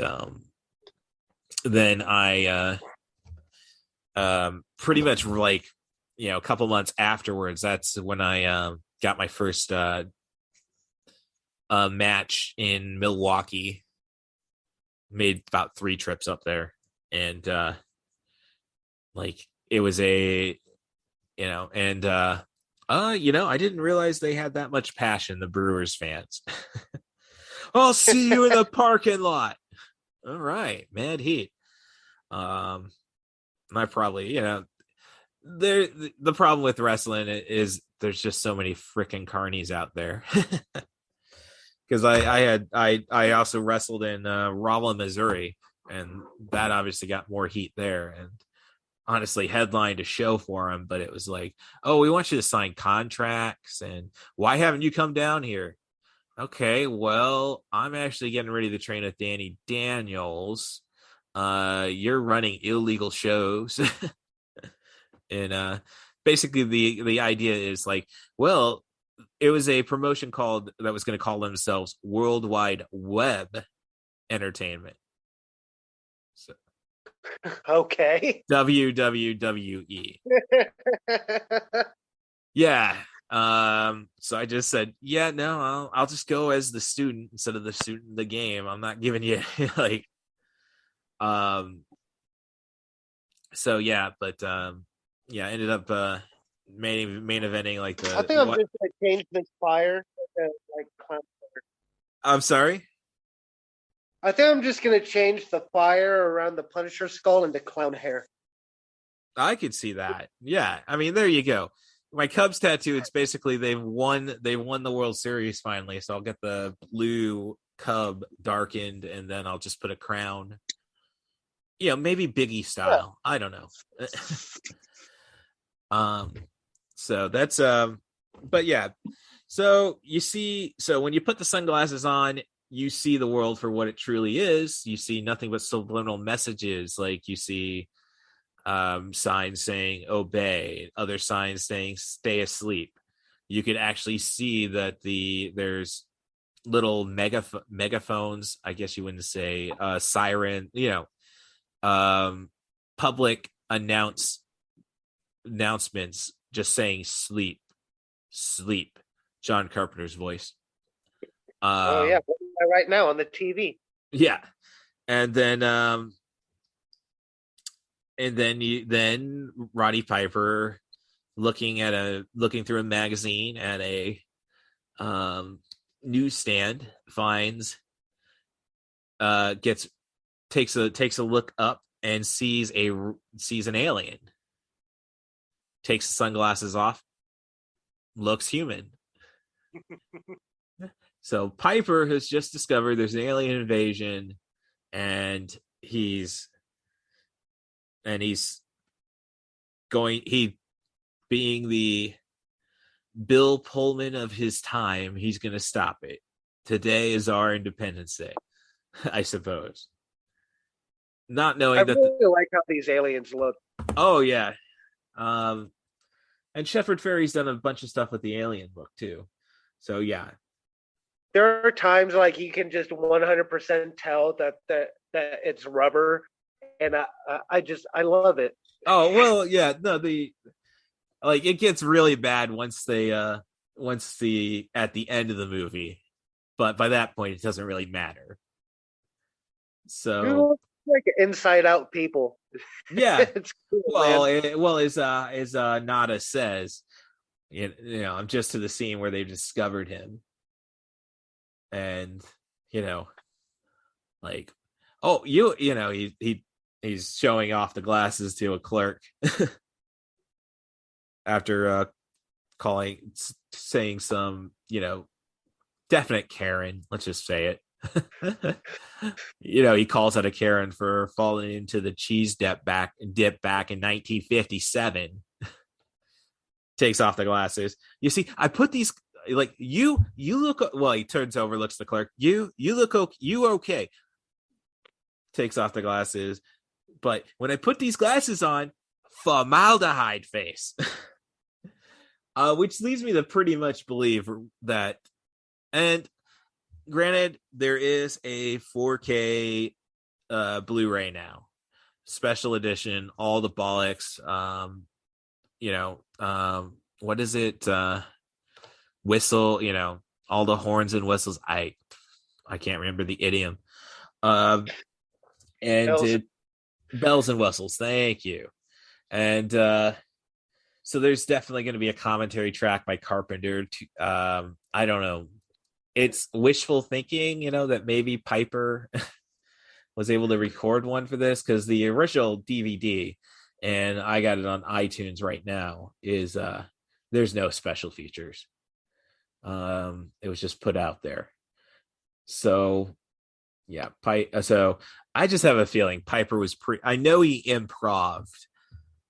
then I pretty much like a couple months afterwards, that's when I got my first match in Milwaukee. Made about 3 trips up there. And it was I didn't realize they had that much passion, the Brewers fans. I'll see you in the parking lot. All right, mad heat. I probably, the problem with wrestling is there's just so many freaking carnies out there. Because I also wrestled in Rolla, Missouri. And that obviously got more heat there, and honestly headlined a show for him. But it was like, oh, we want you to sign contracts, and why haven't you come down here? Okay, well, I'm actually getting ready to train with Danny Daniels. You're running illegal shows. And basically the idea is like, well, it was a promotion that was going to call themselves Worldwide Web Entertainment. So, okay. WWE. Yeah. So I just said, yeah, no, I'll just go as the student instead of the student in the game. I'm not giving you like, so yeah, but ended up main eventing like the. I think I'm just gonna change this fire to like clown hair. I'm sorry. I think I'm just gonna change the fire around the Punisher skull into clown hair. I could see that. Yeah, I mean, there you go. My Cubs tattoo. It's basically they've won the World Series finally. So I'll get the blue Cub darkened, and then I'll just put a crown. Maybe Biggie style. Yeah. I don't know. So that's But yeah, so when you put the sunglasses on, you see the world for what it truly is. You see nothing but subliminal messages. Like you see signs saying obey, other signs saying stay asleep. You could actually see that there's little megaphones, I guess you wouldn't say siren, public announcements just saying sleep, sleep. John Carpenter's voice. Oh yeah, right now on the TV. Yeah, and then Roddy Piper looking through a magazine at a newsstand finds takes a look up and sees an alien. Takes the sunglasses off, looks human. So Piper has just discovered there's an alien invasion, and he's being the Bill Pullman of his time, he's going to stop it. Today is our Independence Day, I suppose. Not knowing I really like how these aliens look. Oh yeah, and Shepard Fairey's done a bunch of stuff with the Alien book too. So yeah, there are times like you can just 100% tell that it's rubber, and I love it. Oh well, yeah, no, it gets really bad once at the end of the movie, but by that point it doesn't really matter. So like inside out people. Yeah. Cool, as Nada says, I'm just to the scene where they've discovered him, and he's showing off the glasses to a clerk after saying some definite Karen, let's just say it. He calls out a Karen for falling into the cheese dip back in 1957. Takes off the glasses. You see, I put these you look well. He turns over, looks at the clerk. You look okay. You okay? Takes off the glasses. But when I put these glasses on, formaldehyde face, which leads me to pretty much believe that. And granted, there is a 4K Blu-ray now, special edition, all the bollocks. What is it? Whistle, all the horns and whistles. I can't remember the idiom. Bells and whistles. Thank you. And so there's definitely going to be a commentary track by Carpenter. I don't know. It's wishful thinking, that maybe Piper was able to record one for this, because the original DVD, and I got it on iTunes right now, is there's no special features. It was just put out there. So yeah, so I just have a feeling Piper was I know he improv'd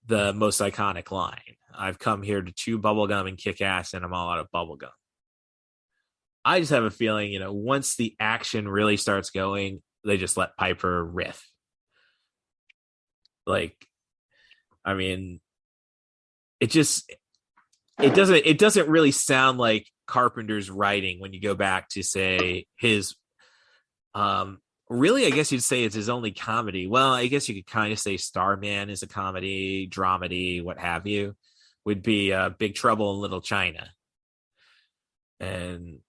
the most iconic line. I've come here to chew bubblegum and kick ass, and I'm all out of bubblegum. I just have a feeling, once the action really starts going, they just let Piper riff. It doesn't really sound like Carpenter's writing when you go back to say his, really, I guess you'd say it's his only comedy. Well, I guess you could kind of say Starman is a comedy, dramedy, what have you, would be Big Trouble in Little China. And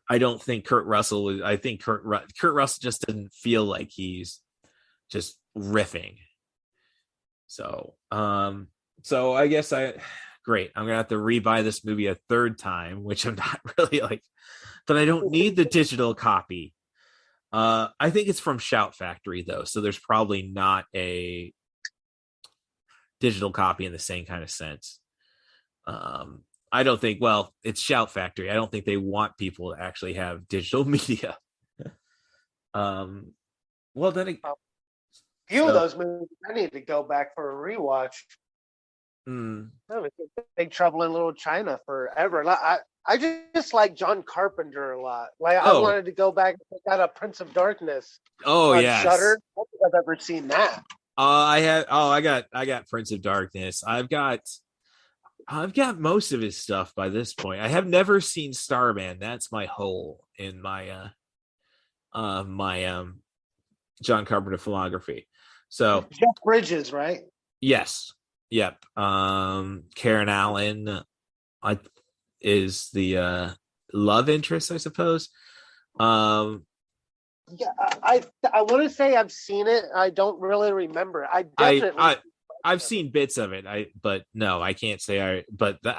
I don't think Kurt Russell was. I think Kurt Russell just didn't feel like he's just riffing. So I guess great. I'm gonna have to rebuy this movie a third time, which I'm not really but I don't need the digital copy. I think it's from Shout Factory though, so there's probably not a digital copy in the same kind of sense. I don't think, it's Shout Factory. I don't think they want people to actually have digital media. Then few of those movies I need to go back for a rewatch. Mm. That was Big Trouble in Little China forever. I just like John Carpenter a lot. Like I Oh, wanted to go back and check out a Prince of Darkness oh on yes. Shudder. I don't think I've ever seen that. I got Prince of Darkness. I've got most of his stuff by this point. I have never seen Starman. That's my hole in my John Carpenter filmography. So Jeff Bridges, right? yes. Yep. Karen Allen is the love interest, I suppose. Yeah, I want to say I've seen it. I don't really remember. I've seen bits of it. But no, I can't say I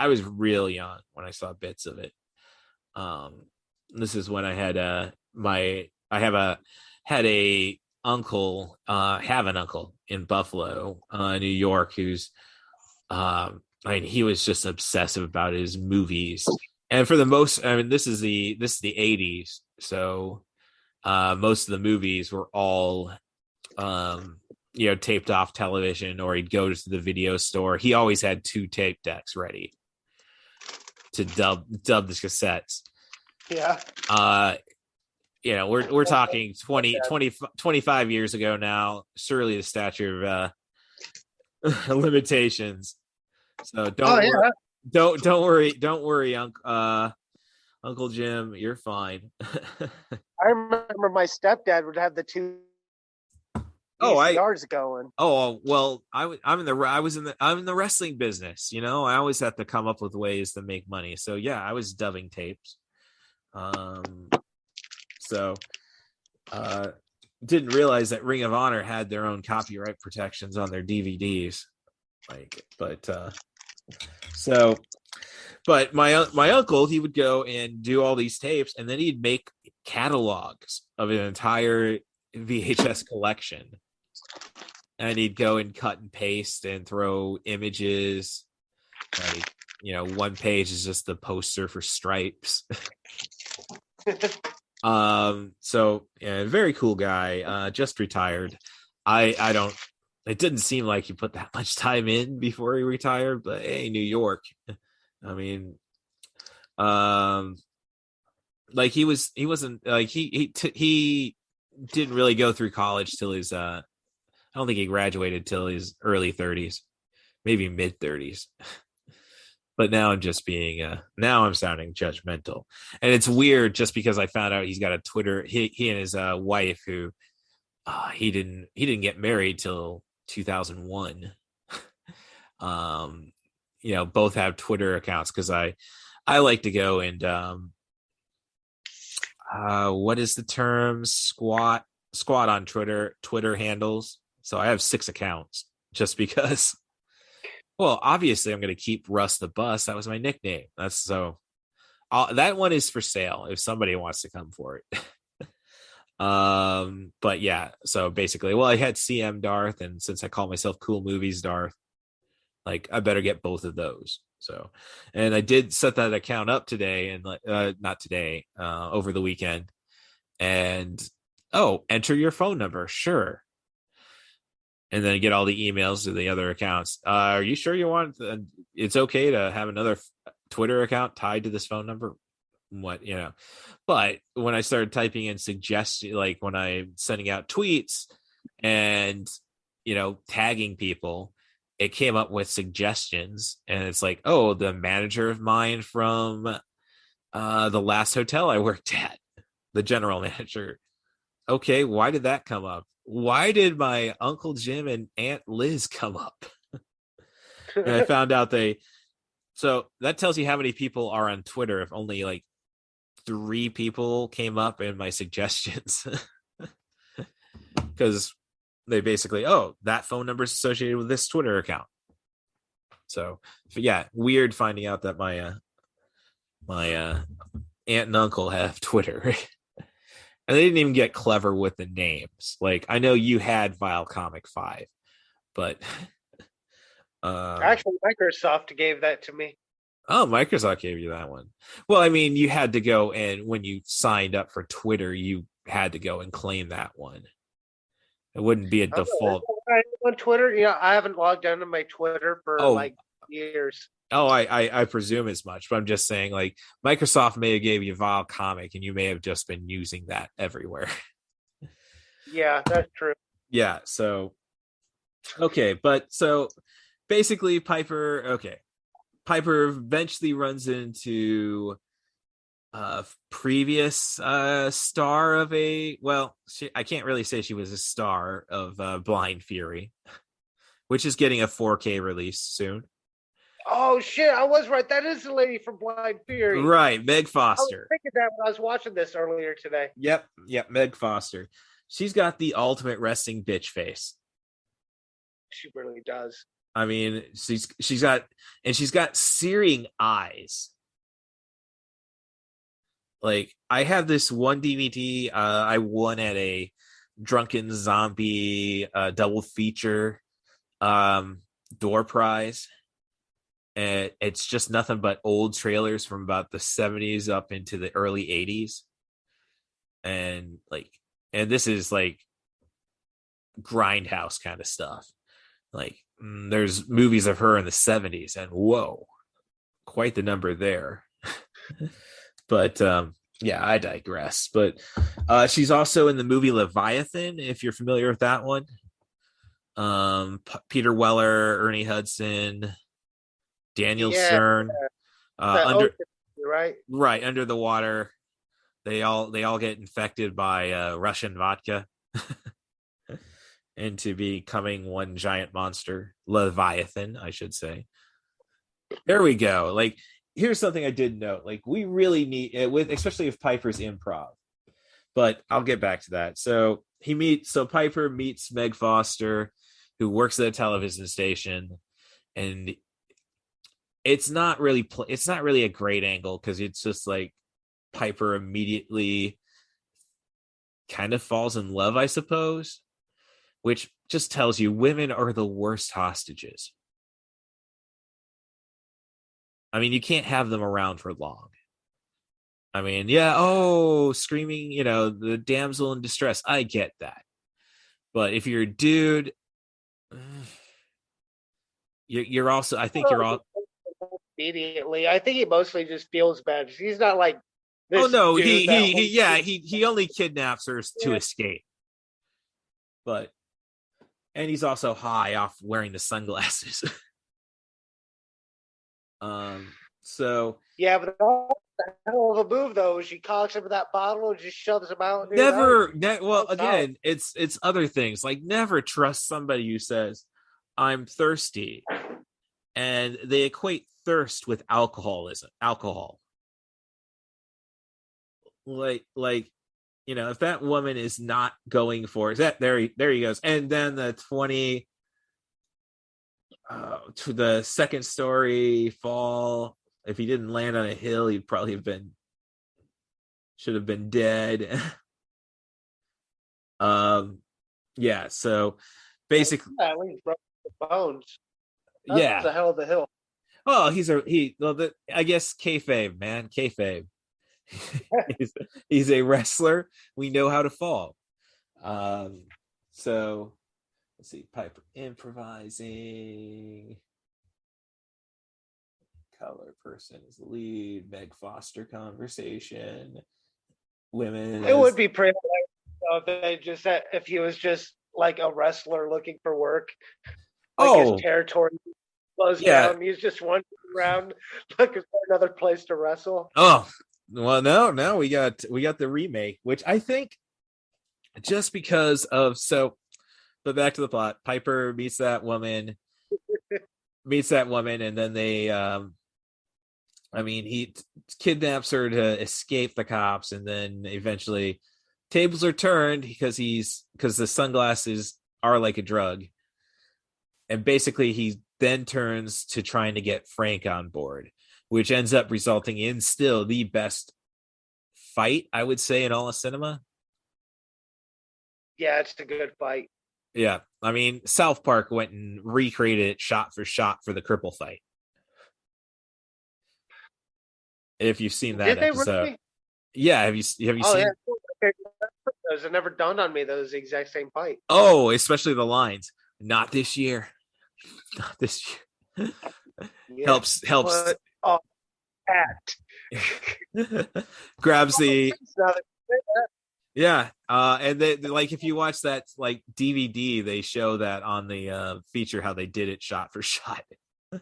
was real young when I saw bits of it. This is when I had had an uncle in Buffalo, New York, who's he was just obsessive about his movies. And for the most, this is the 80s, so most of the movies were all taped off television, or he'd go to the video store. He always had 2 tape decks ready to dub the cassettes. Yeah. We're talking 25 years ago now. Surely the statute of limitations. So don't worry, Uncle Jim, you're fine. I remember my stepdad would have the 2 VCRs going. Oh well, I'm in the wrestling business. I always have to come up with ways to make money. So yeah, I was dubbing tapes. Didn't realize that Ring of Honor had their own copyright protections on their DVDs. But my uncle, he would go and do all these tapes, and then he'd make catalogs of an entire VHS collection, and he'd go and cut and paste and throw images. One page is just the poster for Stripes. Very cool guy, just retired. It didn't seem like he put that much time in before he retired, but hey, New York. He didn't really go through college till his I don't think he graduated till his early 30s, maybe mid 30s. But now I'm just now I'm sounding judgmental. And it's weird just because I found out he's got a Twitter. He and his wife, who he didn't get married till 2001. Both have Twitter accounts, because I like to go and what is the term? Squat on Twitter handles. So I have 6 accounts just because. Well, obviously I'm going to keep Russ the Bus. That was my nickname. That one is for sale if somebody wants to come for it. But yeah, so basically, I had CM Darth, and since I call myself Cool Movies Darth, I better get both of those. So, and I did set that account up today, and not today, over the weekend. And enter your phone number, sure. And then get all the emails to the other accounts. Are you sure you want? It's okay to have another Twitter account tied to this phone number. But when I started typing in suggestions, like when I'm sending out tweets and tagging people, it came up with suggestions, and it's like, oh, the manager of mine from the last hotel I worked at, the general manager. Okay, why did that come up? Why did my Uncle Jim and Aunt Liz come up? And I found out so that tells you how many people are on Twitter. If only 3 people came up in my suggestions, because they basically, that phone number is associated with this Twitter account. So yeah, weird finding out that my aunt and uncle have Twitter. And they didn't even get clever with the names. I know you had Vile Comic 5, but actually Microsoft gave that to me. Oh, Microsoft gave you that one. Well, you had to go, and when you signed up for Twitter, you had to go and claim that one. It wouldn't be a default. On Twitter, I haven't logged into my Twitter for years. Oh, I presume as much, but I'm just saying, like, Microsoft may have gave you Vile Comic, and you may have just been using that everywhere. Yeah, that's true. Yeah, so okay, but so basically Piper eventually runs into previous star of I can't really say she was a star of Blind Fury, which is getting a 4K release soon. Oh shit, I was right. That is the lady from Blind Fury. Right, Meg I was Foster. thinking that when I was watching this earlier today. Yep, Meg Foster. She's got the ultimate resting bitch face. She really does. I mean, she's got searing eyes. Like, I have this one DVD I won at a Drunken Zombie double feature door prize. And it's just nothing but old trailers from about the 70s up into the early 80s. And this is like grindhouse kind of stuff. Like, there's movies of her in the 70s, and whoa, quite the number there. But yeah, I digress. But she's also in the movie Leviathan, if you're familiar with that one. Peter Weller, Ernie Hudson, Daniel Stern, right? Under the water. They all get infected by Russian vodka into becoming one giant monster, Leviathan, I should say. There we go. Like, here's something I did note. Like, we really need especially if Piper's improv. But I'll get back to that. So Piper meets Meg Foster, who works at a television station, and it's not really a great angle, because it's just like Piper immediately kind of falls in love, I suppose, which just tells you women are the worst hostages. I mean, you can't have them around for long. I mean, screaming, the damsel in distress. I get that. But if you're a dude, you're also, I think you're all immediately. I think he mostly just feels bad. He's not like this. Oh no, he only kidnaps her to escape. And he's also high off wearing the sunglasses. So yeah, but the hell of a move though. She cocks him in that bottle and just shoves him out. Again, it's other things. Like, never trust somebody who says, "I'm thirsty," and they equate thirst with alcohol. Like, if that woman is not going for it, there he goes. And then the 20 to the second story fall. If he didn't land on a hill, he'd probably should have been dead. Yeah, so basically at least broke the bones. That's the hell of the hill. Oh, I guess kayfabe, man. Kayfabe. he's a wrestler. We know how to fall. So let's see. Piper improvising. Color person is the lead. Meg Foster conversation. Women. It would be pretty if he was just like a wrestler looking for work. His territory closed down. He's just wandering around looking for another place to wrestle. Oh, well, no, we got the remake, which I think just because of but back to the plot. Piper meets that woman, and then they he kidnaps her to escape the cops, and then eventually tables are turned because the sunglasses are like a drug. And basically he then turns to trying to get Frank on board, which ends up resulting in still the best fight, I would say, in all of cinema. Yeah, it's a good fight. Yeah. I mean, South Park went and recreated it shot for shot for the cripple fight. If you've seen that episode. Really? Yeah, have you seen? Yeah. It never dawned on me that it was the exact same fight. Oh, especially the lines. Not this year. Not this year. Yeah. helps But, oh, grabs the now that you say that, yeah, and they like if you watch that like DVD, they show that on the feature how they did it shot for shot. When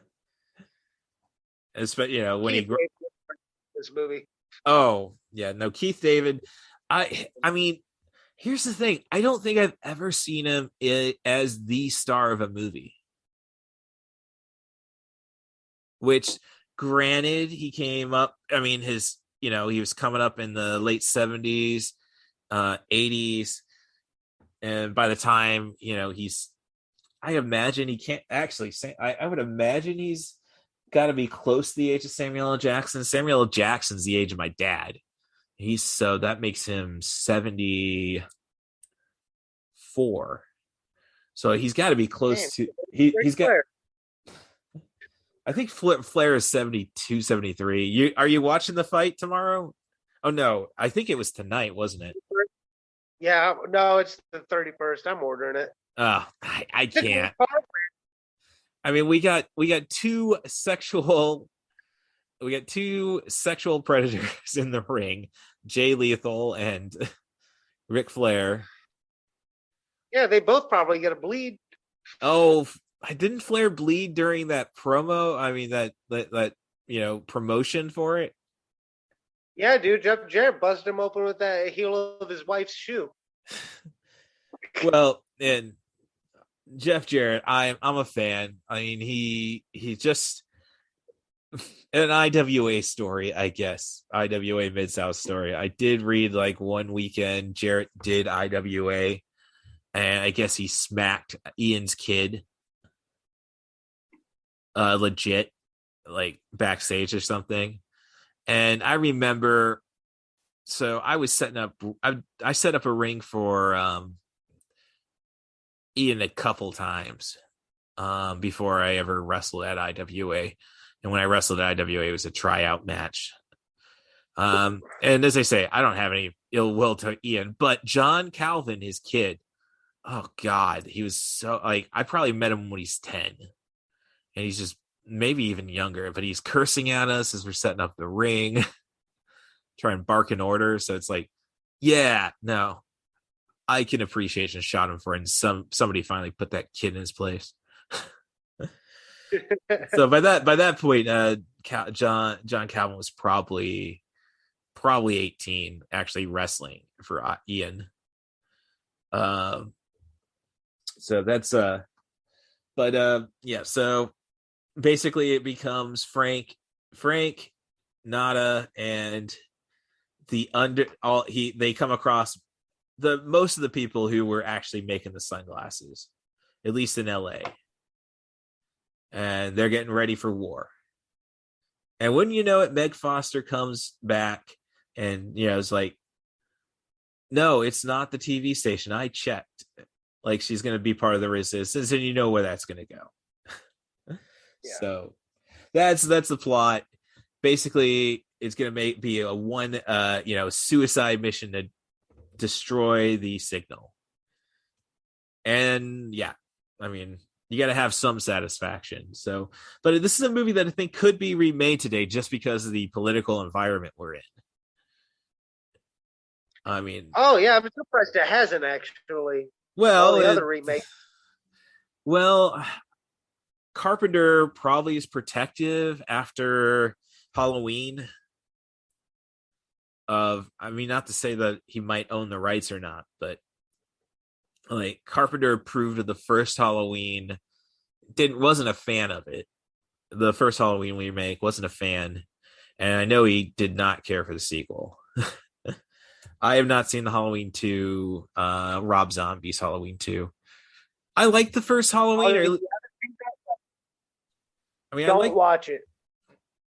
Keith David this movie. oh yeah, no, Keith David. I mean, here's the thing: I don't think I've ever seen him as the star of a movie. Which, granted, he came up. I mean, he was coming up in the late 70s, 80s, and by the time I imagine he can't actually say. I would imagine he's got to be close to the age of Samuel L. Jackson. Samuel L. Jackson's the age of my dad. So that makes him 74. So he's got to be close to he's got. I think Flair is 72, 73. Are you watching the fight tomorrow? Oh no, I think it was tonight, wasn't it? Yeah, no, it's the 31st. I'm ordering it. I can't. I mean, we got two sexual predators in the ring, Jay Lethal and Ric Flair. Yeah, they both probably get a bleed. Oh, didn't Flair bleed during that promo? I mean, that promotion for it. Yeah, dude, Jeff Jarrett busted him open with that heel of his wife's shoe. Well, and Jeff Jarrett, I'm a fan. I mean, he just an IWA story, I guess. IWA Mid-South story. I did read like one weekend Jarrett did IWA, and I guess he smacked Ian's kid. Legit, like backstage or something. And I remember, so I was setting up. I set up a ring for Ian a couple times before I ever wrestled at IWA. And when I wrestled at IWA, it was a tryout match. And as I say, I don't have any ill will to Ian, but John Calvin, his kid, oh God, he was so like I probably met him when he's 10. And he's just maybe even younger, but he's cursing at us as we're setting up the ring, trying to bark in order. So it's like, yeah, no, I can appreciate and shot him for, and somebody finally put that kid in his place. So by that point, John Calvin was probably 18, actually wrestling for Ian. So that's yeah. So basically, it becomes Frank, Nada, and they come across most of the people who were actually making the sunglasses, at least in LA, and they're getting ready for war. And wouldn't you know it, Meg Foster comes back, and it's like, no, it's not the TV station. I checked. Like, she's going to be part of the resistance, and you know where that's going to go. Yeah. So that's the plot. Basically, it's going to be a one suicide mission to destroy the signal. And yeah, I mean, you got to have some satisfaction. So, but this is a movie that I think could be remade today just because of the political environment we're in. I mean, oh yeah, I'm surprised it hasn't actually. Well, the other remake. Well, Carpenter probably is protective after Halloween. I mean, not to say that he might own the rights or not, but like Carpenter approved of the first Halloween, wasn't a fan of it. The first Halloween remake, wasn't a fan, and I know he did not care for the sequel. I have not seen the Halloween 2, Rob Zombie's Halloween 2. I like the first Halloween. I mean, don't watch it.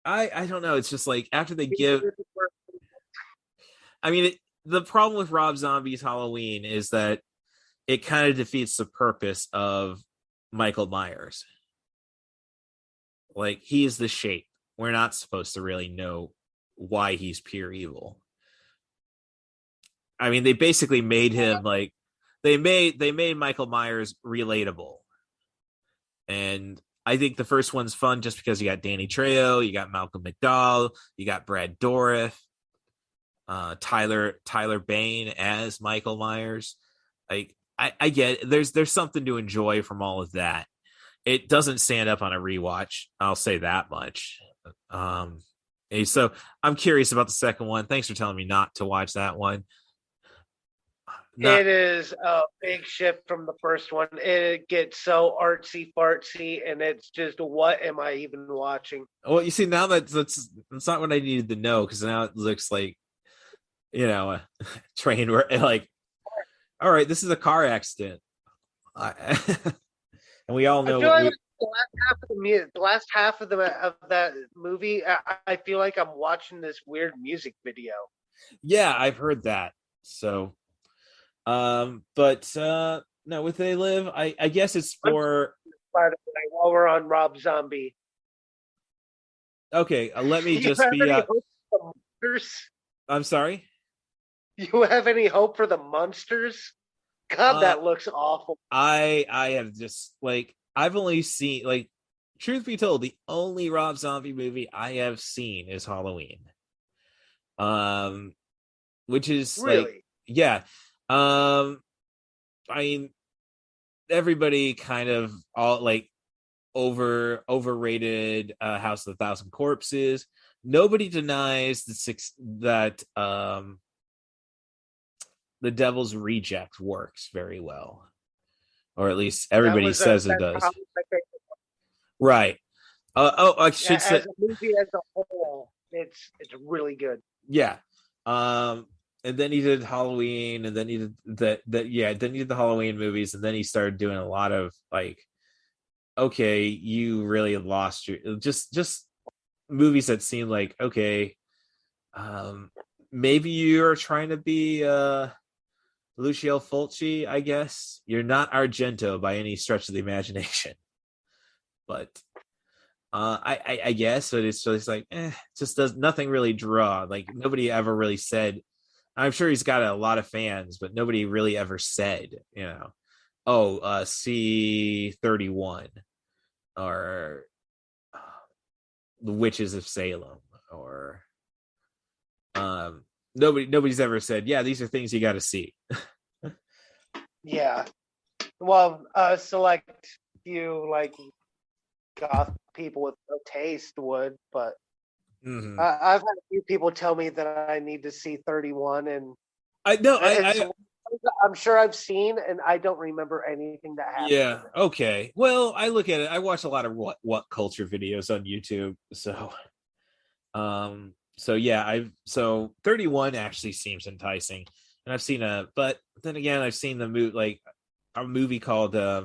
I don't know. It's just like after they give. I mean, the problem with Rob Zombie's Halloween is that it kind of defeats the purpose of Michael Myers. Like, he is the shape. We're not supposed to really know why he's pure evil. I mean, they basically made him like they made Michael Myers relatable. And I think the first one's fun just because you got Danny Trejo, you got Malcolm McDowell, you got Brad Dourif, Tyler Bane as Michael Myers. Like I get there's something to enjoy from all of that. It doesn't stand up on a rewatch. I'll say that much. So I'm curious about the second one. Thanks for telling me not to watch that one. It is a big shift from the first one. It gets so artsy fartsy, and it's just, what am I even watching? Well, you see, now that's not what I needed to know, because now it looks like, a train where, like, all right, this is a car accident, and we all know. I feel like the last half of that movie, I feel like I'm watching this weird music video. Yeah, I've heard that. So. But no, with They Live, I guess it's for. While we're on Rob Zombie. Okay, let me just be. I'm sorry. You have any hope for the Munsters? God, that looks awful. I have just I've only seen truth be told, the only Rob Zombie movie I have seen is Halloween. Which is really? Yeah. I mean, everybody kind of all overrated House of the Thousand Corpses. Nobody denies that The Devil's Reject works very well, or at least everybody says it does. Right. I should say, as a movie as a whole, it's really good. Yeah. And then he did Halloween, and then he did then he did the Halloween movies, and then he started doing a lot of okay, you really lost your just movies that seem like, okay, maybe you're trying to be Lucio Fulci, I guess. You're not Argento by any stretch of the imagination. But I guess, but it's just just does nothing really draw. Nobody ever really said. I'm sure he's got a lot of fans, but nobody really ever said, C-31 or The Witches of Salem, or nobody's ever said, yeah, these are things you got to see. Yeah. Well, select few goth people with no taste would, but mm-hmm. I've had a few people tell me that I need to see 31, and I'm sure I've seen, and I don't remember anything that happened. Yeah. Okay. Well, I look at it. I watch a lot of what culture videos on YouTube. So yeah, so 31 actually seems enticing, and I've seen but then again, I've seen the a movie called I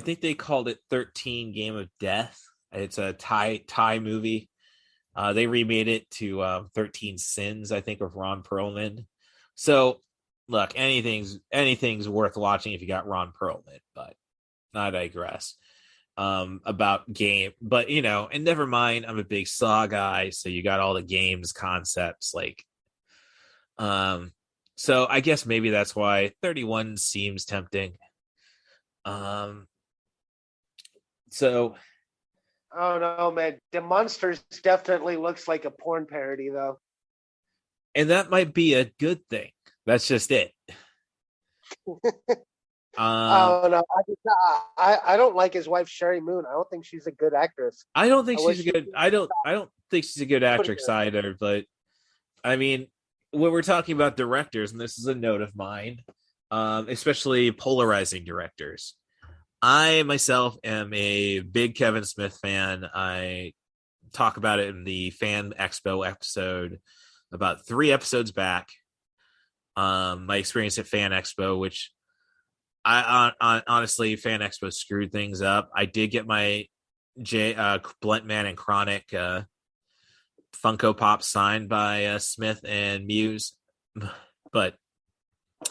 think they called it 13 Game of Death. It's a Thai movie. They remade it to 13 Sins, I think, with Ron Perlman. So look, anything's worth watching if you got Ron Perlman, but I digress. About game, but and never mind, I'm a big Saw guy, so you got all the games concepts so I guess maybe that's why 31 seems tempting. So oh no, man, The Munsters definitely looks like a porn parody, though, and that might be a good thing. That's just it. Oh no, I don't like his wife Sherry Moon. I don't think she's a good actress. I don't think she's a good. I don't think she's a good actress either. But I mean, when we're talking about directors, and this is a note of mine, especially polarizing directors, I myself am a big Kevin Smith fan. I talk about it in the Fan Expo episode about 3 episodes back. My experience at Fan Expo, which I honestly, Fan Expo screwed things up. I did get my Bluntman and Chronic Funko Pop signed by Smith and Muse, but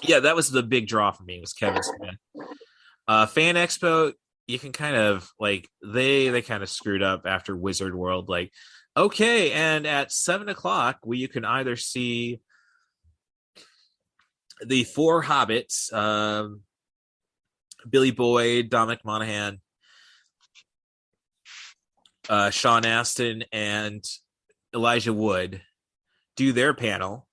yeah, that was the big draw for me, was Kevin Smith. Fan Expo, you can kind of they kind of screwed up after Wizard World. Okay, and at 7:00 you can either see the 4 Hobbits, Billy Boyd, Dominic Monaghan, Sean Astin and Elijah Wood do their panel.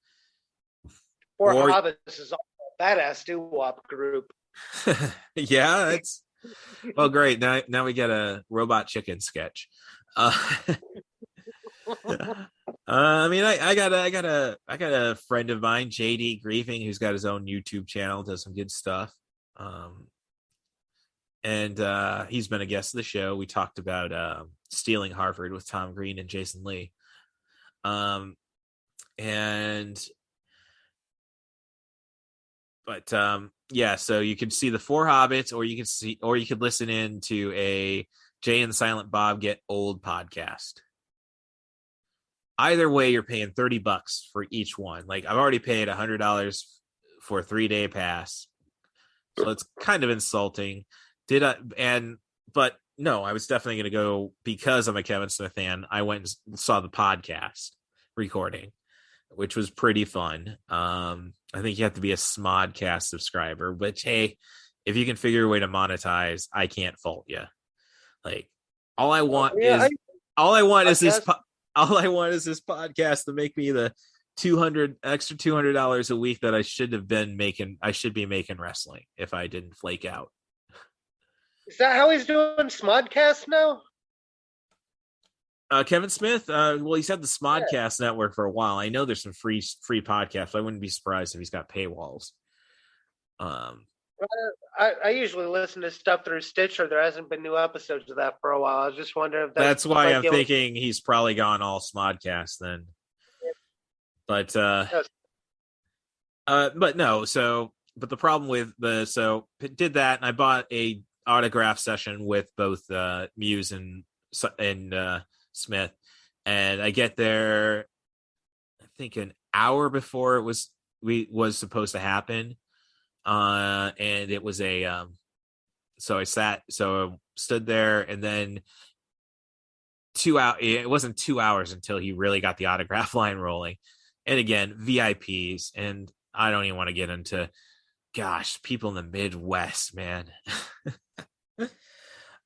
Four Hobbits is all a badass doo-wop group. Yeah, it's well, great. Now we get a robot chicken sketch. I mean, I got a friend of mine, JD Grieving, who's got his own YouTube channel, does some good stuff. And he's been a guest of the show. We talked about stealing Harvard with Tom Green and Jason Lee. Yeah, so you can see the Four Hobbits, or you could listen in to a Jay and Silent Bob Get Old podcast. Either way, you're paying $30 for each one. Like, I've already paid $100 for a 3-day pass, so it's kind of insulting. But no, I was definitely going to go because I'm a Kevin Smith fan. I went and saw the podcast recording, which was pretty fun. I think you have to be a Smodcast subscriber, which, hey, if you can figure a way to monetize, I can't fault you. Like, all I want is this podcast to make me the extra $200 a week that I should be making wrestling if I didn't flake out. Is that how he's doing Smodcast now? Kevin Smith, well, he's had the Smodcast network for a while. I know there's some free podcasts. I wouldn't be surprised if he's got paywalls. I usually listen to stuff through Stitcher. There hasn't been new episodes of that for a while. I was just wondering if that's why I'm thinking he's probably gone all Smodcast then. Yeah. But no. But the problem with did that, and I bought a autograph session with both Muse and Smith, and I get there, I think an hour before it was supposed to happen, and it was so I stood there, and then it wasn't 2 hours until he really got the autograph line rolling. And again, VIPs, and I don't even want to get into, gosh, people in the Midwest, man.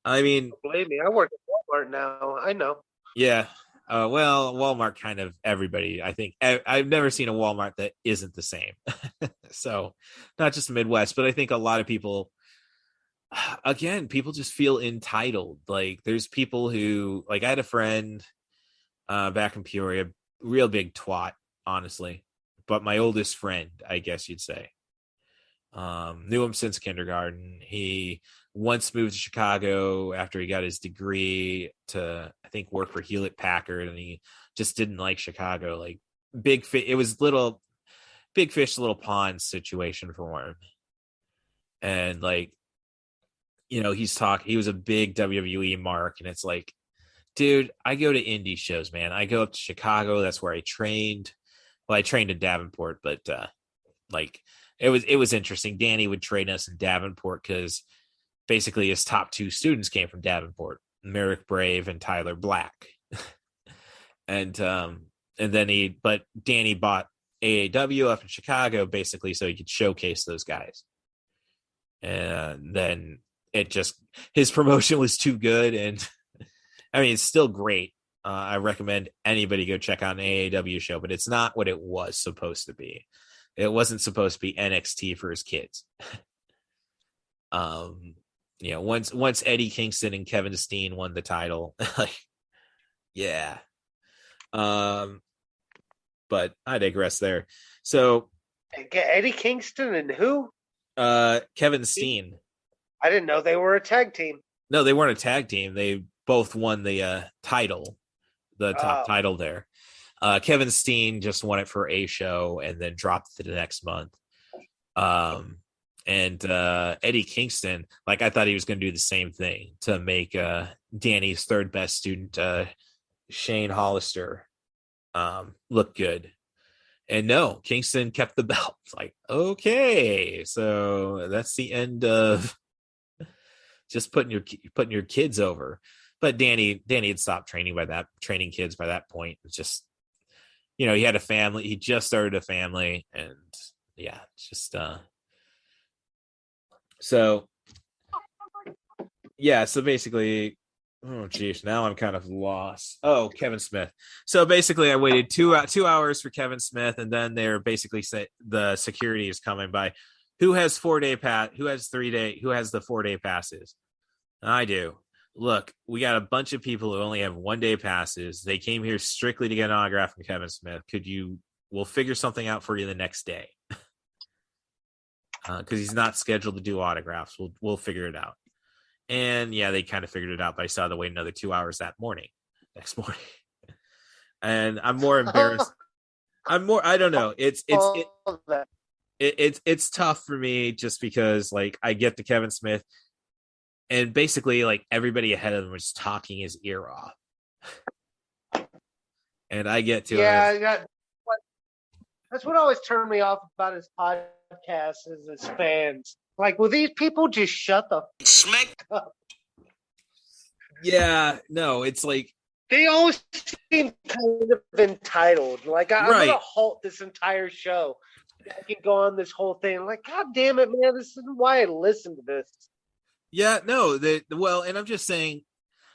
I mean, believe me, I work at Walmart now. I know. Yeah. Well, Walmart, kind of everybody. I think I've never seen a Walmart that isn't the same. So not just the Midwest, but I think a lot of people, again, people just feel entitled. Like, there's people who, like, I had a friend back in Peoria, real big twat, honestly, but my oldest friend, I guess you'd say. Knew him since kindergarten. He once moved to Chicago after he got his degree to, I think, work for Hewlett Packard, and he just didn't like Chicago. Like, it was big fish, little pond situation for him. And, like, he was a big WWE mark, and it's like, dude, I go to indie shows, man. I go up to Chicago. That's where I trained. Well, I trained in Davenport, but it was interesting. Danny would train us in Davenport because basically his top two students came from Davenport, Merrick Brave and Tyler Black. and then Danny bought AAW up in Chicago basically so he could showcase those guys. And then his promotion was too good, and I mean, it's still great. I recommend anybody go check out an AAW show, but it's not what it was supposed to be. It wasn't supposed to be NXT for his kids. Once Eddie Kingston and Kevin Steen won the title, like, yeah. But I digress there. So, Eddie Kingston and who? Kevin Steen. I didn't know they were a tag team. No, they weren't a tag team. They both won the title, the top title there. Kevin Steen just won it for a show and then dropped it the next month. And Eddie Kingston, like, I thought he was going to do the same thing to make Danny's third best student, Shane Hollister, look good. And no, Kingston kept the belt. It's like, okay, so that's the end of just putting your kids over. But Danny had stopped training kids by that point. It's just, he had a family. He just started a family, and yeah, it's just so basically Oh, geez. Now I'm kind of lost. Oh, Kevin Smith. So basically, I waited 2 hours for Kevin Smith, and then they're basically say the security is coming by. Who has 4-day pass? Who has 3-day? Who has the 4-day passes? I do. Look, we got a bunch of people who only have 1-day passes. They came here strictly to get an autograph from Kevin Smith. We'll figure something out for you the next day. Because he's not scheduled to do autographs. We'll figure it out. And yeah, they kind of figured it out, but I still had to wait another 2 hours next morning. And I'm more embarrassed. I don't know. It's tough for me just because like I get to Kevin Smith and basically like everybody ahead of him was talking his ear off. And I get to it. That's what always turned me off about his podcast is his fans. Like, will these people just shut the smack up? Yeah, no, it's like they always seem kind of entitled. Like, I'm gonna halt this entire show. I can go on this whole thing. Like, God damn it, man! This isn't why I listen to this. Yeah, no, and I'm just saying,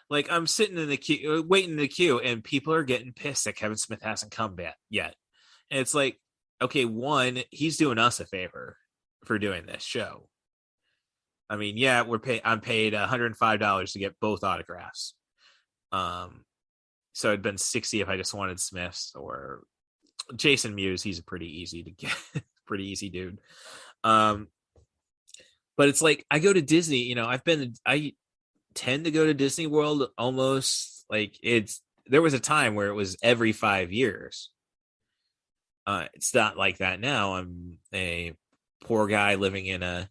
like, I'm sitting in the queue, waiting in the queue, and people are getting pissed that Kevin Smith hasn't come back yet. And it's like, okay, one, he's doing us a favor for doing this show. I mean, yeah, I'm paid $105 to get both autographs. So it'd been $60 if I just wanted Smith's or Jason Mewes. He's a pretty easy to get, pretty easy dude. But it's like I go to Disney. I tend to go to Disney World almost like there was a time where it was every 5 years. It's not like that now. I'm a poor guy living in a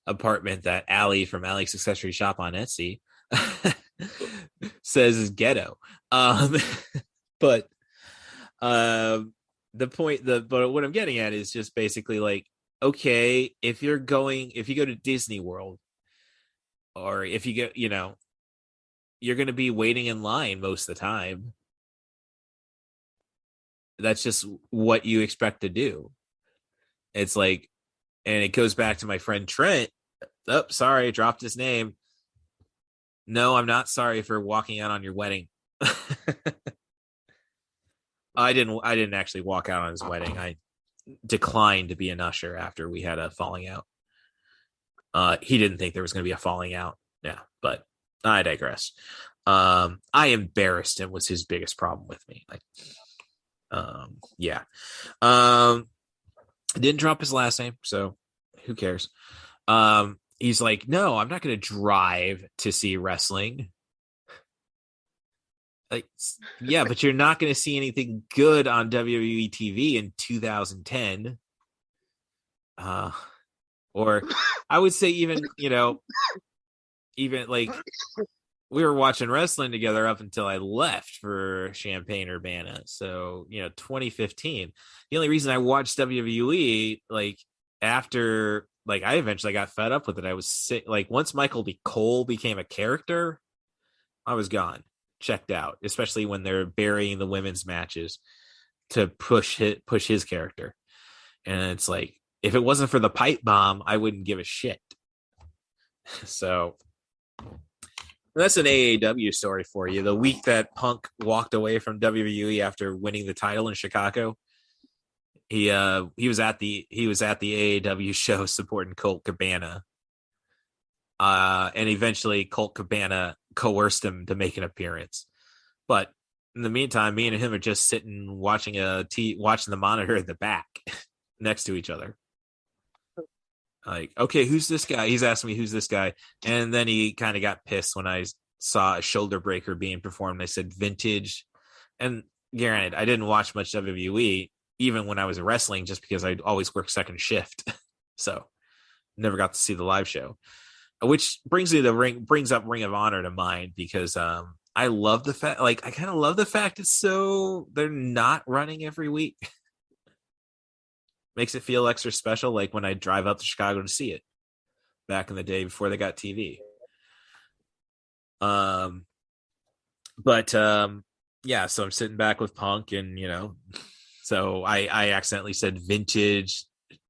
apartment that Allie from Alex Accessory Shop on Etsy says is ghetto. But what I'm getting at is just basically like, okay, if you go to Disney World, or if you get, you're going to be waiting in line most of the time. That's just what you expect to do. It's like, and it goes back to my friend Trent. Oh, sorry, I dropped his name. No, I'm not sorry for walking out on your wedding. I didn't actually walk out on his wedding. I declined to be an usher after we had a falling out. He didn't think there was going to be a falling out. Yeah, but I digress. I embarrassed him was his biggest problem with me. Like, yeah. Didn't drop his last name, so who cares? He's like, no, I'm not going to drive to see wrestling. Like, yeah, but you're not going to see anything good on WWE TV in 2010. Or I would say even like we were watching wrestling together up until I left for Champaign Urbana. So, 2015. The only reason I watched WWE, like, after, like, I eventually got fed up with it. I was sick. Like, once Michael B. Cole became a character, I was gone, checked out, especially when they're burying the women's matches to push his character. And it's like, if it wasn't for the pipe bomb, I wouldn't give a shit. So that's an AAW story for you. The week that Punk walked away from WWE after winning the title in Chicago, he was at the AAW show supporting Colt Cabana, and eventually Colt Cabana coerced him to make an appearance. But in the meantime, me and him are just sitting watching watching the monitor in the back next to each other. Like, okay, who's this guy? He's asking me, who's this guy? And then he kind of got pissed when I saw a shoulder breaker being performed. I said, vintage. And granted, I didn't watch much WWE, even when I was wrestling, just because I'd always work second shift. So never got to see the live show, which brings up Ring of Honor to mind, because I love the fact, like, I kind of love the fact they're not running every week. Makes it feel extra special, like when I drive up to Chicago to see it back in the day before they got TV. Yeah, so I'm sitting back with Punk, and so I accidentally said vintage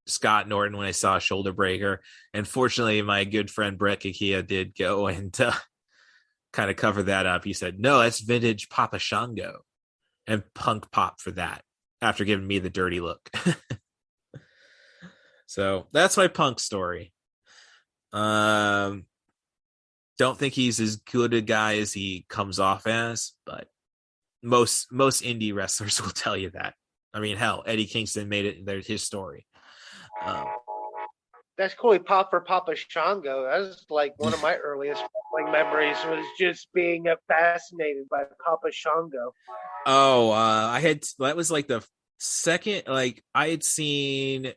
Scott Norton when I saw Shoulder Breaker, and fortunately my good friend Brett Kakia did go and kind of covered that up. He said, "No, that's vintage Papa Shango," and Punk popped for that after giving me the dirty look. So that's my Punk story. Don't think he's as good a guy as he comes off as, but most indie wrestlers will tell you that. I mean, hell, Eddie Kingston made it his story. That's cool. He popped for Papa Shango. That was like one of my earliest memories, was just being fascinated by Papa Shango. Oh, that was like the second, like I had seen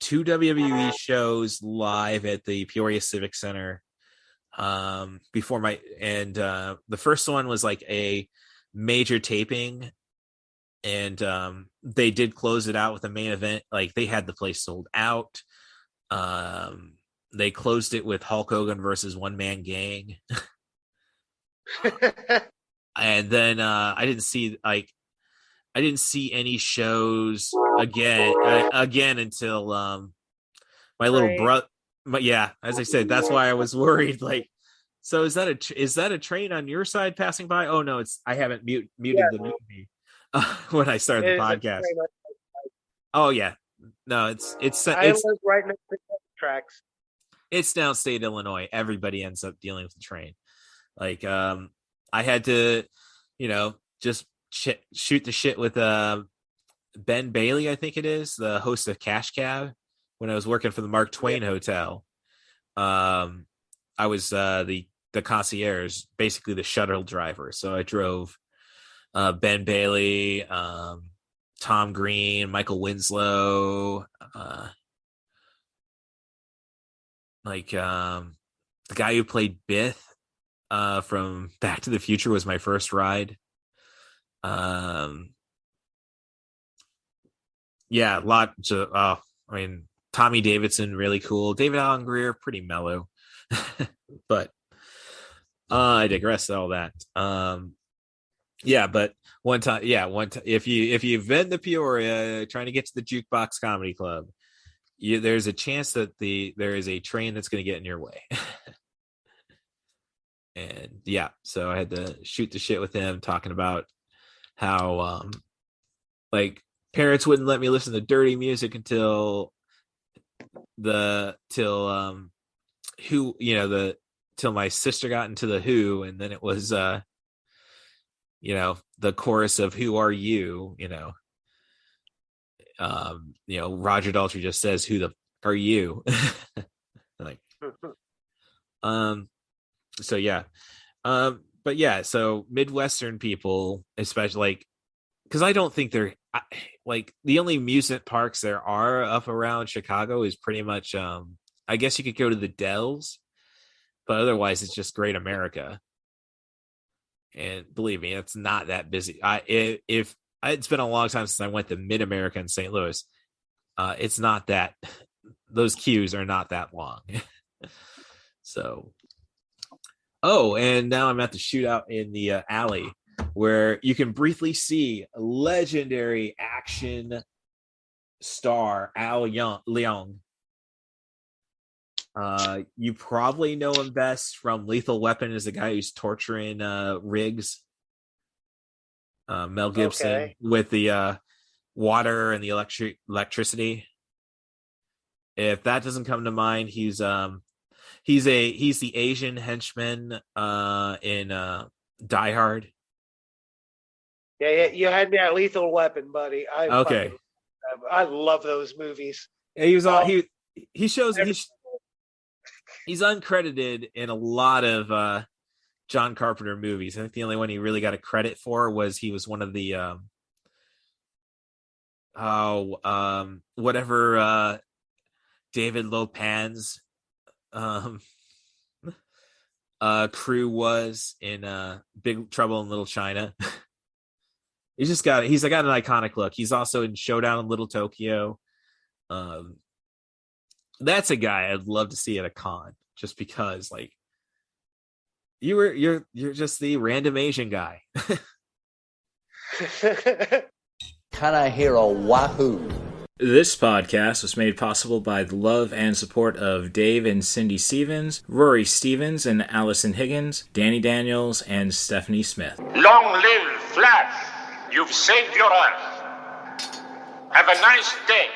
2 WWE shows live at the Peoria Civic Center before the first one was like a major taping, and they did close it out with a main event. Like they had the place sold out. They closed it with Hulk Hogan versus One Man Gang. And then I didn't see any shows again until my little brother. But yeah, as I said, that's why I was worried. Like, so is that a train on your side passing by? Oh no, I haven't muted the mutiny when I started the podcast. Oh yeah, no, it's I was right next to the tracks. It's downstate Illinois. Everybody ends up dealing with the train. Like, I had to, just shoot the shit with Ben Bailey, I think it is, the host of Cash Cab, when I was working for the Mark Twain Hotel. I was the concierge, basically the shuttle driver. So I drove Ben Bailey, Tom Green, Michael Winslow, the guy who played Biff from Back to the Future was my first ride. Yeah, Tommy Davidson, really cool. David Alan Grier, pretty mellow. But I digress all that. But one time, if you've been to Peoria trying to get to the Jukebox Comedy Club, there's a chance that there is a train that's going to get in your way. And yeah, so I had to shoot the shit with him, talking about how parents wouldn't let me listen to dirty music until my sister got into the Who, and then it was the chorus of "Who Are You?" Roger Daltrey just says, "Who the f- are you?" So yeah. But yeah, so Midwestern people, especially, because I don't think they're the only amusement parks there are up around Chicago is pretty much I guess you could go to the Dells, but otherwise it's just Great America. And believe me, it's not that busy. It's been a long time since I went to Mid America in St. Louis. It's not that, those queues are not that long. So, and now I'm at the shootout in the alley, where you can briefly see legendary action star Al Leong. You probably know him best from Lethal Weapon as the guy who's torturing Riggs. Mel Gibson with the water and the electricity. If that doesn't come to mind, he's the Asian henchman in Die Hard. Yeah, you had me at Lethal Weapon, buddy. I love those movies. Yeah, he's uncredited in a lot of John Carpenter movies. I think the only one he really got a credit for was he was one of the David Lopan's crew was in Big Trouble in Little China. He's got an iconic look. He's also in Showdown in Little Tokyo. That's a guy I'd love to see at a con, just because you're just the random Asian guy. Can I hear a wahoo? This podcast was made possible by the love and support of Dave and Cindy Stevens, Rory Stevens and Allison Higgins, Danny Daniels, and Stephanie Smith. Long live Flash! You've saved your Earth. Have a nice day.